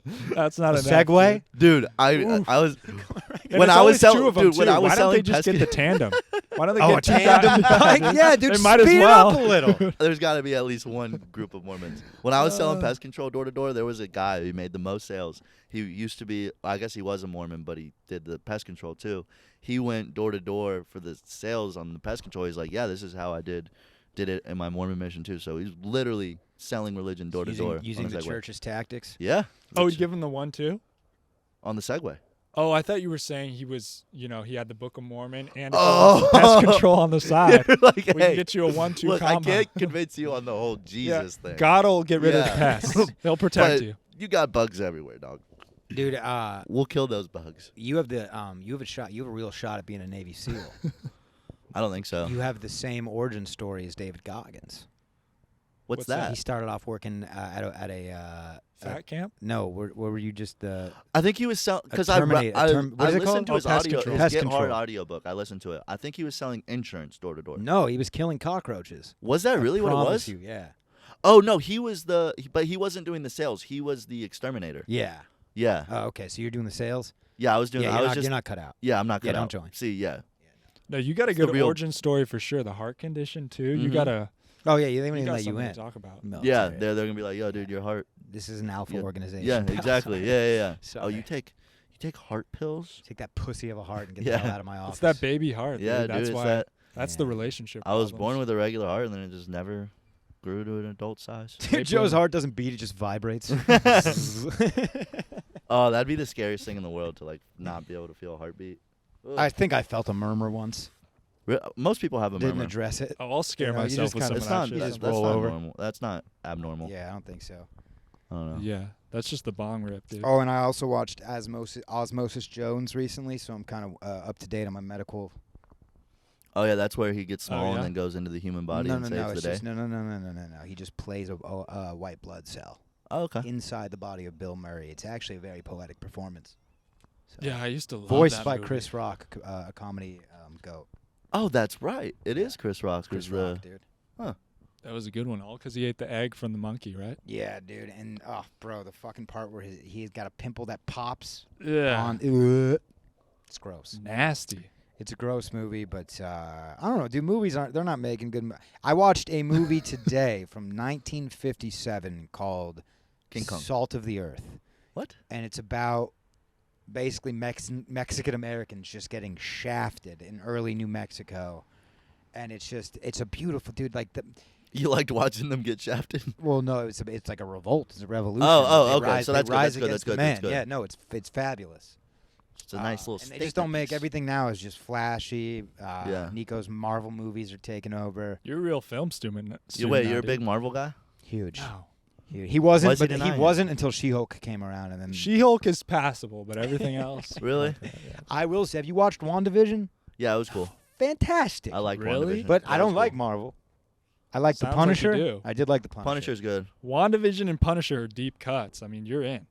A: here. That's not
B: A
A: enough,
B: Segway?
C: Dude, I was
A: And
C: when
A: it's
C: I was
A: always two
C: selling
A: of them,
C: dude, when
A: too.
C: I was
A: Why don't
C: selling
A: they just
C: pest
A: get the tandem? Why Why don't they
B: Oh,
A: get
B: a tandem bike? Yeah, dude,
A: they might as
B: speed it
A: well.
B: up a little.
C: There's got to be at least one group of Mormons. When I was selling pest control door to door, there was a guy who made the most sales. He used to be, I guess he was a Mormon, but he did the pest control too. He went door to door for the sales on the pest control. He's like, yeah, this is how I did it in my Mormon mission too. So he's literally selling religion door to door.
B: Using the church's tactics.
C: Yeah.
A: Oh, you give him the one too?
C: On the Segway.
A: Oh, I thought you were saying he was, he had the Book of Mormon and
C: Oh.
A: pest control on the side.
C: Like,
A: We can
C: hey,
A: get you a 1-2
C: look,
A: combo.
C: I can't convince you on the whole Jesus thing.
A: God will get rid of the
C: Yeah.
A: pests. He'll protect
C: But
A: you.
C: you got bugs everywhere, dog.
B: Dude,
C: We'll kill those bugs.
B: you have a real shot at being a Navy SEAL.
C: I don't think so.
B: You have the same origin story as David Goggins.
C: What's
A: that?
C: that?
B: He started off working at a
A: Fat camp?
B: no, where were you just
C: I think he was selling because I
B: what is it
C: listened
B: called?
C: to his
A: Pest
C: audio,
A: control.
C: his
B: Pest
C: Get Hard
B: control.
C: audiobook. I listened to it. I think he was selling insurance door to door.
B: No, he was killing cockroaches.
C: Was that really what it
B: Promise
C: was?
B: You, yeah.
C: Oh no, he was but he wasn't doing the sales. He was the exterminator.
B: Yeah.
C: Yeah,
B: Oh, okay, so you're doing the sales?
C: yeah. I was doing.
B: Yeah,
C: I was
B: you're not cut out.
C: Yeah, I'm not.
B: Yeah,
C: cut
B: don't
C: out.
B: join.
C: See, yeah.
A: No, you got a
C: It's the
A: good
C: real-
A: origin story for sure. The heart condition too. You
C: Mhm.
A: gotta.
B: Oh yeah, they wouldn't
A: You
B: even
A: got
B: let you
A: something
B: in.
A: to talk about.
B: Military.
C: Yeah, they're gonna be like, yo, dude, your heart.
B: This is an alpha
C: Yeah.
B: organization.
C: Yeah, exactly. Yeah.
B: Sorry.
C: Oh, you take heart pills?
B: Take that pussy of a heart and get
C: Yeah.
B: the hell out of my office.
A: It's that baby heart.
C: Yeah,
A: dude. That's
C: dude.
A: why.
C: It's that.
A: That's
B: Yeah.
A: the relationship.
C: I was
A: problems.
C: born with a regular heart, and then it just never grew to an adult size.
B: Dude, Joe's heart doesn't beat; it just vibrates.
C: Oh, that'd be the scariest thing in the world to like not be able to feel a heartbeat. Ugh.
B: I think I felt a murmur once.
C: Most people have a
B: Didn't
C: murmur.
B: address it.
A: Oh, I'll scare
B: You know, you
A: myself
B: just
A: with some
B: kinda-
A: of
C: That's
A: that
C: not.
A: shit.
B: just
C: That's
B: roll
C: not
B: over.
C: normal. That's not abnormal.
B: Yeah, I don't think so.
C: I don't know.
A: Yeah, that's just the bong rip, dude.
B: Oh, and I also watched Osmosis Jones recently, so I'm kind of up to date on my medical.
C: Oh yeah, that's where he gets
A: Oh,
C: small
A: yeah?
C: and then goes into the human body
B: no,
C: and
B: no,
C: saves
B: no,
C: the
B: it's
C: day.
B: just no. He just plays a white blood cell
C: Oh, okay.
B: inside the body of Bill Murray. It's actually a very poetic performance. So,
A: Yeah, I used to love
B: voiced
A: that
B: by
A: movie.
B: Chris Rock, a comedy goat.
C: Oh, that's right. It is Chris Rock.
B: Chris
C: who's
B: Rock, dude.
A: That was a good one, all because he ate the egg from the monkey, right?
B: Yeah, dude, and oh, bro, the fucking part where he's got a pimple that pops
A: Yeah.
B: on. It's gross.
A: Nasty.
B: It's a gross movie, but I don't know, dude. Movies they're not making good. I watched a movie today from 1957 called
C: King Kong.
B: Salt of the Earth,
C: What?
B: and it's about basically Mexican Americans just getting shafted in early New Mexico, and it's a beautiful, dude. Like
C: You liked watching them get shafted?
B: well, no, it's like a revolt, it's a revolution.
C: Oh,
B: They
C: okay.
B: rise-
C: So
B: they
C: that's good,
B: rise
C: that's good,
B: against
C: that's
B: the
C: good,
B: man.
C: that's good.
B: Yeah, no, it's fabulous.
C: It's a nice little
B: And they
C: statement
B: just don't make
C: piece.
B: everything now is just flashy.
C: Yeah.
B: Niko's Marvel movies are taking over.
A: You're a real film student.
C: Wait,
A: now,
C: you're a
A: dude.
C: big Marvel guy?
B: Huge.
A: No.
B: He wasn't,
C: Why is he
B: but he
C: denying it?
B: wasn't until She-Hulk came around, and then
A: She-Hulk is passable, but everything else.
C: Really?
B: I will say, have you watched WandaVision?
C: Yeah, it was cool.
B: Fantastic.
C: I like
A: Really?
C: WandaVision.
B: but
C: That
B: I
C: was
B: don't like
C: cool.
B: Marvel. I like
A: Sounds
B: the
A: like you
B: Punisher.
A: do.
B: I did like the Punisher.
C: Punisher's good.
A: WandaVision and Punisher are deep cuts. I mean, you're in.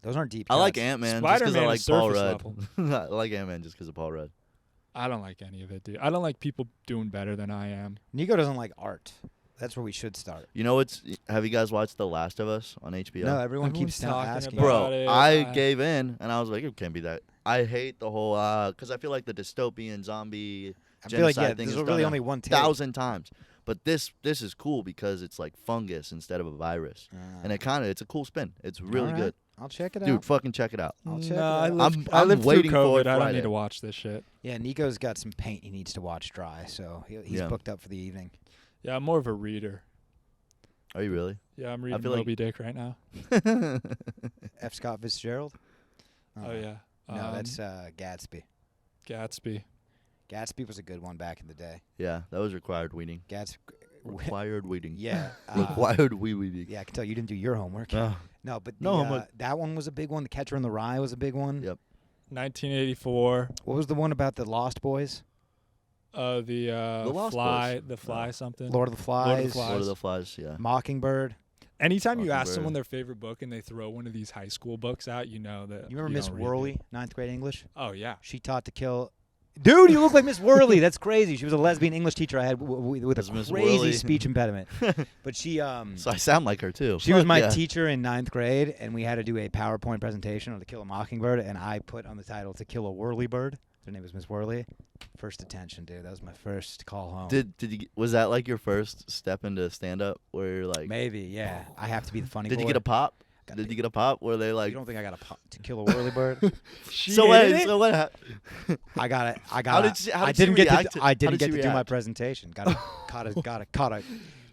B: Those aren't deep.
C: I like
B: cuts.
C: Ant-Man just because I
A: Spider-Man
C: like
A: is
C: Paul
A: surface
C: Rudd. I like Ant-Man just because of Paul Rudd.
A: I don't like any of it, dude. I don't like people doing better than I am.
B: Niko doesn't like art. That's where we should start.
C: You know what's? Have you guys watched The Last of Us on HBO?
B: No, everyone
A: Everyone's
B: keeps
A: talking
B: asking.
A: about
C: Bro,
A: it.
C: I gave in and I was like, it can't be that. I hate the whole because I feel like the dystopian zombie
B: I feel like
C: genocide thing
B: there's
C: is
B: really
C: done
B: only one take.
C: 1,000 times. But this is cool because it's like fungus instead of a virus, and it's a cool spin. It's really
B: Alright.
C: good,
B: I'll check it
C: dude.
B: out.
C: Fucking check it out.
B: I'll check
A: No,
B: it
A: I
B: out.
A: lived,
C: I'm
A: lived
C: waiting
A: through
C: for
A: COVID.
C: it
A: I don't
C: Friday.
A: need to watch this shit.
B: Yeah, Niko's got some paint he needs to watch dry, so he's
C: Yeah.
B: booked up for the evening.
A: Yeah, I'm more of a reader.
C: Are you really?
A: Yeah, I'm reading
C: feel like-
A: Moby Dick right now.
B: F. Scott Fitzgerald?
A: Oh, yeah.
B: No, that's Gatsby.
A: Gatsby.
B: Gatsby was a good one back in the day.
C: Yeah, that was required weeding. Required weeding.
B: Yeah.
C: Required weeding.
B: Yeah, I can tell you didn't do your homework.
C: Oh.
B: No, but
C: No homework.
B: that one was a big one. The Catcher in the Rye was a big one.
C: Yep.
A: 1984.
B: What was the one about the Lost Boys?
A: The
C: Lost
A: fly,
C: Boys.
A: the fly something.
B: Lord of the Flies.
A: Flies.
C: Lord of the Flies. Yeah.
B: Mockingbird.
A: Anytime you ask
C: Mockingbird.
A: someone their favorite book and they throw one of these high school books out, you know that.
B: You remember Miss
A: don't read
B: Worley,
A: it.
B: 9th grade English?
A: Oh yeah.
B: She taught to kill. Dude, you look like Miss Worley. That's crazy. She was a lesbian English teacher I had with
C: That's
B: a
C: Miss
B: crazy
C: Worley.
B: speech impediment. But she
C: So I sound like her too.
B: She was
C: Fuck
B: my
C: yeah.
B: teacher in 9th grade, and we had to do a PowerPoint presentation on To Kill a Mockingbird, and I put on the title To Kill a Whirlybird. Her name was Miss Worley. First attention, dude. That was my first call home.
C: Was that like your first step into stand up where you're like
B: Maybe, yeah. I have to be the funny boy.
C: Did you get a pop? Did you get a pop where they like
B: You don't think I got a pop to kill a whirly bird?
C: So what happened?
B: I got it.
C: How did she
B: I didn't get to do my
C: react?
B: presentation. Got it.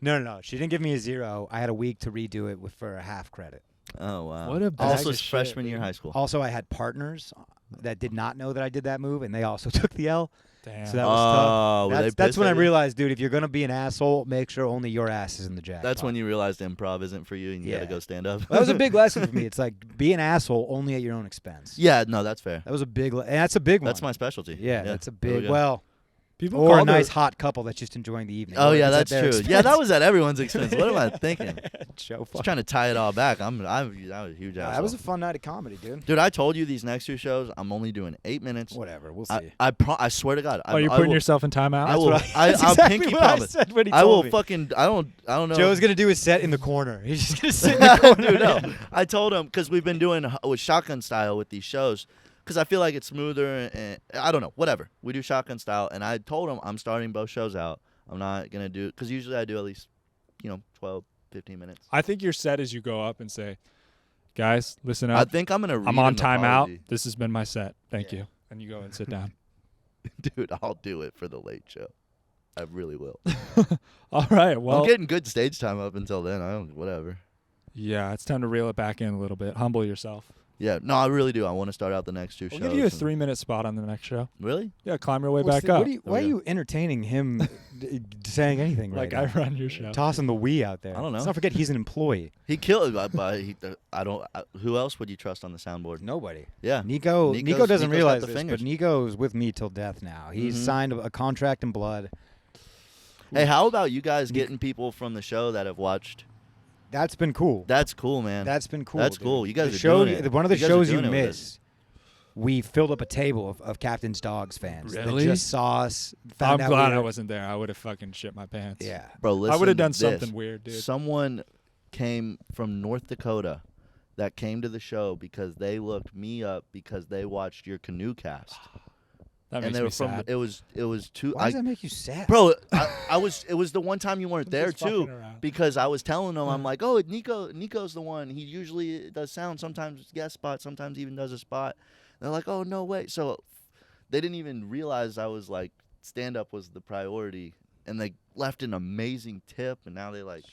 B: No. She didn't give me a 0. I had a week to redo it for a half credit.
C: Oh wow.
A: What a
C: And
A: bag
C: this was
A: of shit,
C: freshman year
A: dude.
C: high school.
B: Also, I had partners that did not know that I did that move, and they also took the L.
A: Damn.
B: So that was
C: were they
B: tough. That's
C: pissed
B: when I
C: at you?
B: realized, dude, if you're going to be an asshole, make sure only your ass is in the jackpot.
C: That's when you realized improv isn't for you and you
B: Yeah.
C: gotta go stand up.
B: That was a big lesson for me. It's like, be an asshole only at your own expense.
C: Yeah, no, that's fair.
B: That was a big and that's a big one.
C: That's my specialty.
B: Yeah, that's a
C: There we
B: big,
C: go.
B: well,
A: People
B: or a
A: call
B: nice
A: it-
B: hot couple that's just enjoying the evening.
C: Oh
B: Or
C: yeah,
B: it's at
C: that's
B: their
C: true.
B: expense.
C: Yeah, that was at everyone's expense. What am I thinking?
B: Joe
C: Just trying to tie it all back. I was a huge asshole.
B: That was a fun night of comedy, dude.
C: Dude, I told you these next 2 shows, I'm only doing 8 minutes.
B: Whatever, we'll see.
C: I swear to God.
A: Oh, you're putting yourself in timeout?
C: I will.
B: That's
C: I'll
B: exactly
C: pinky
B: what I
C: promise.
B: said when he
C: I
B: told
C: will
B: me.
C: fucking. I don't know.
B: Joe's gonna do his set in the corner. He's just gonna sit in the corner.
C: Dude, no. I told him because we've been doing with shotgun style with these shows because I feel like it's smoother and I don't know. Whatever. We do shotgun style, and I told him I'm starting both shows out. I'm not gonna do because usually I do at least 12, 15 minutes.
A: I think your set is you go up and say, guys, listen
C: I
A: up.
C: think I'm gonna.
A: I'm
C: read
A: on
C: an
A: timeout.
C: apology.
A: This has been my set. Thank
B: Yeah.
A: you. And you go and sit down.
C: Dude, I'll do it for the late show. I really will.
A: All right. Well,
C: I'm getting good stage time up until then. I don't. Whatever.
A: yeah, it's time to reel it back in a little bit. Humble yourself.
C: Yeah. No, I really do. I want to start out the next 2
A: We'll
C: shows.
A: give you a
C: and-
A: 3-minute spot on the next show.
C: Really?
A: Yeah, climb your way
B: What's
A: back
B: the-
A: up.
B: what do you- why are you entertaining him saying anything
A: Like
B: right
A: I
B: now?
A: run your show.
B: Tossing the we out there.
C: I don't know.
B: Let's not forget he's an employee.
C: He killed. But I don't. Who else would you trust on the soundboard?
B: Nobody.
C: Yeah.
B: Nico
C: Nico's
B: doesn't
C: got
B: realize
C: the
B: this,
C: fingers.
B: but Nico's with me till death now. He's
C: Mhm.
B: signed a contract in blood.
C: Hey, how about you guys getting people from the show that have watched?
B: That's been cool.
C: That's cool, man.
B: That's been cool.
C: That's
B: dude.
C: cool. You guys
B: The
C: are
B: show,
C: doing it.
B: One of the
C: You guys are
B: shows you
C: doing it with
B: missed, we filled up a table of Captain's Dogs fans.
A: Really?
B: That just saw us.
A: I'm
B: Found out
A: glad
B: we
A: I
B: were-
A: wasn't there. I would have fucking shit my pants.
B: Yeah.
C: Bro, listen
A: I would have done
C: to this.
A: something weird, dude.
C: Someone came from North Dakota that came to the show because they looked me up because they watched your canoe cast.
A: That
C: And
A: makes
C: they
A: me
C: were from
A: sad.
C: it was two
B: Why does that make you sad?
C: Bro, I was it was the one time you weren't
A: I'm
C: there
A: just fucking
C: too
A: around.
C: because I was telling them I'm like, "Oh, Nico's the one. He usually does sound, sometimes guest spot, sometimes even does a spot." And they're like, "Oh, no way." So they didn't even realize I was like stand up was the priority and they left an amazing tip and now they like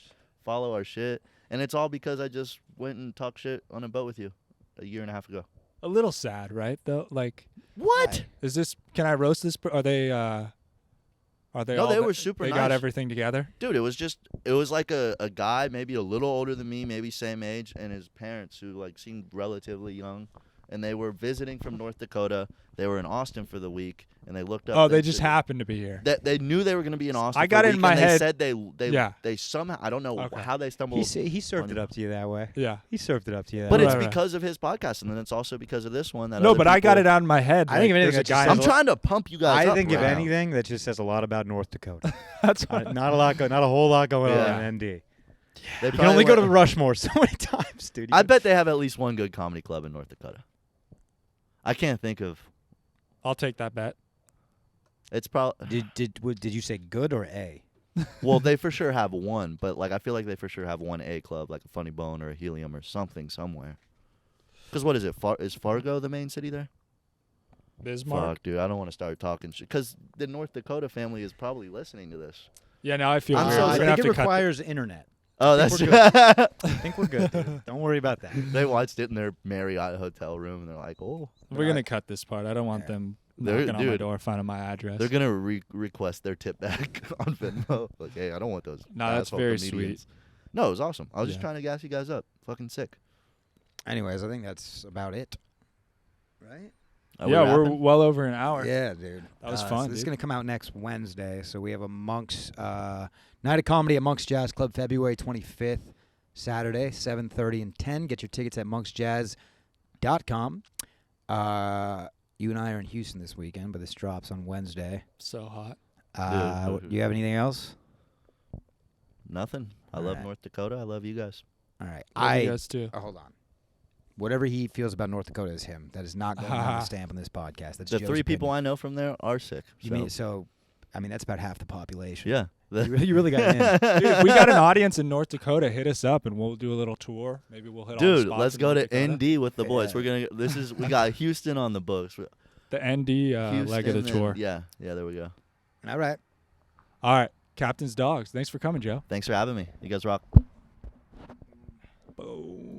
C: follow our shit. And it's all because I just went and talked shit on a boat with you a year and a half ago.
A: A little sad, right? Though, like,
C: What?
A: is this? Can I roast this? Are they? Are they?
C: No,
A: all
C: they
A: the-
C: were super
A: They
C: nice.
A: got everything together.
C: Dude, it was like a guy maybe a little older than me, maybe same age, and his parents who like seemed relatively young, and they were visiting from North Dakota. They were in Austin for the week, and they looked up.
A: Oh,
C: the
A: they just
C: city.
A: happened to be here.
C: They knew they were going to be in Austin.
A: I
C: for
A: got
C: a
A: it in
C: week,
A: my
C: and
A: head.
C: They said
A: Yeah.
C: they somehow I don't know
A: Okay.
C: how they stumbled.
B: He served it up to you that way.
A: Yeah.
B: He served it up to you that
C: But
B: way.
C: it's
A: Right.
C: because of his podcast, and then it's also because of this one. That
A: No,
C: other
A: but I got
C: people-
A: it out in my head.
B: I think if anything,
A: there's a
B: that just
A: guy.
B: says
C: I'm trying to pump you guys
B: I
C: up
B: think if
C: right now.
B: anything, that just says a lot about North Dakota.
A: That's what
B: not a whole lot going
C: Yeah.
B: on in ND.
C: They
B: You can
C: probably
B: only go to
C: went-
B: Rushmore so many times, dude.
C: I bet they have at least one good comedy club in North Dakota. I can't think of.
A: I'll take that bet.
C: It's probably.
B: Did you say good or A?
C: Well, they for sure have one, but like I feel like they for sure have one A club, like a Funny Bone or a Helium or something somewhere. Because what is it? Is Fargo the main city there?
A: Bismarck.
C: Fuck, dude, I don't want to start talking shit. Because the North Dakota family is probably listening to this.
A: Yeah, now I feel
C: I'm
A: weird.
C: so
A: We're
B: I
A: gonna
B: think
A: have
B: it
A: to cut.
B: requires internet.
C: Oh,
B: I
C: that's
B: think
C: true.
B: I think we're good, dude. Don't worry about that.
C: They watched it in their Marriott hotel room, and they're like, "Oh,
A: We're gonna cut this part. I don't want
B: Yeah.
A: them
C: They're-
A: knocking on my
C: dude,
A: door, finding my address.
C: they're gonna request their tip back on Venmo." Like, hey, I don't want those.
A: No, that's
C: asshole
A: very
C: comedians. No, it was awesome. I was just
A: Yeah.
C: trying to gas you guys up. Fucking sick.
B: Anyways, I think that's about it. Right?
C: Are
A: yeah,
C: we
A: we're
C: wrapping?
A: well over an hour.
B: Yeah, dude.
A: That was
B: So
A: fun,
B: this is
A: dude.
B: going to come out next Wednesday. So we have a Monk's Night of Comedy at Monk's Jazz Club, February 25th, Saturday, 7:30 and 10. Get your tickets at monksjazz.com. You and I are in Houston this weekend, but this drops on Wednesday.
A: So hot.
C: Dude.
B: Do you have anything else?
C: Nothing. I
B: All
C: love
B: right.
C: North Dakota. I love you guys.
B: All right.
A: Love you guys too.
B: Hold on. Whatever he feels about North Dakota is him. That is not going on the stamp on this podcast. That's
C: The
B: Joe's
C: 3 people
B: opinion.
C: I know from there are sick.
B: You mean so? I mean, that's about half the population.
C: Yeah.
B: You really got in.
A: Dude, if we got an audience in North Dakota, hit us up and we'll do a little tour. Maybe we'll hit all the
C: Dude,
A: spots
C: let's
A: in
C: go
A: North
C: to
A: Dakota.
C: ND with the boys.
B: Yeah.
C: We got Houston on the books.
A: The ND leg of the
C: Houston
A: tour.
C: and- yeah, there we go.
B: All right.
A: All right, Captain's Dogs. Thanks for coming, Joe.
C: Thanks for having me. You guys rock.
A: Boom.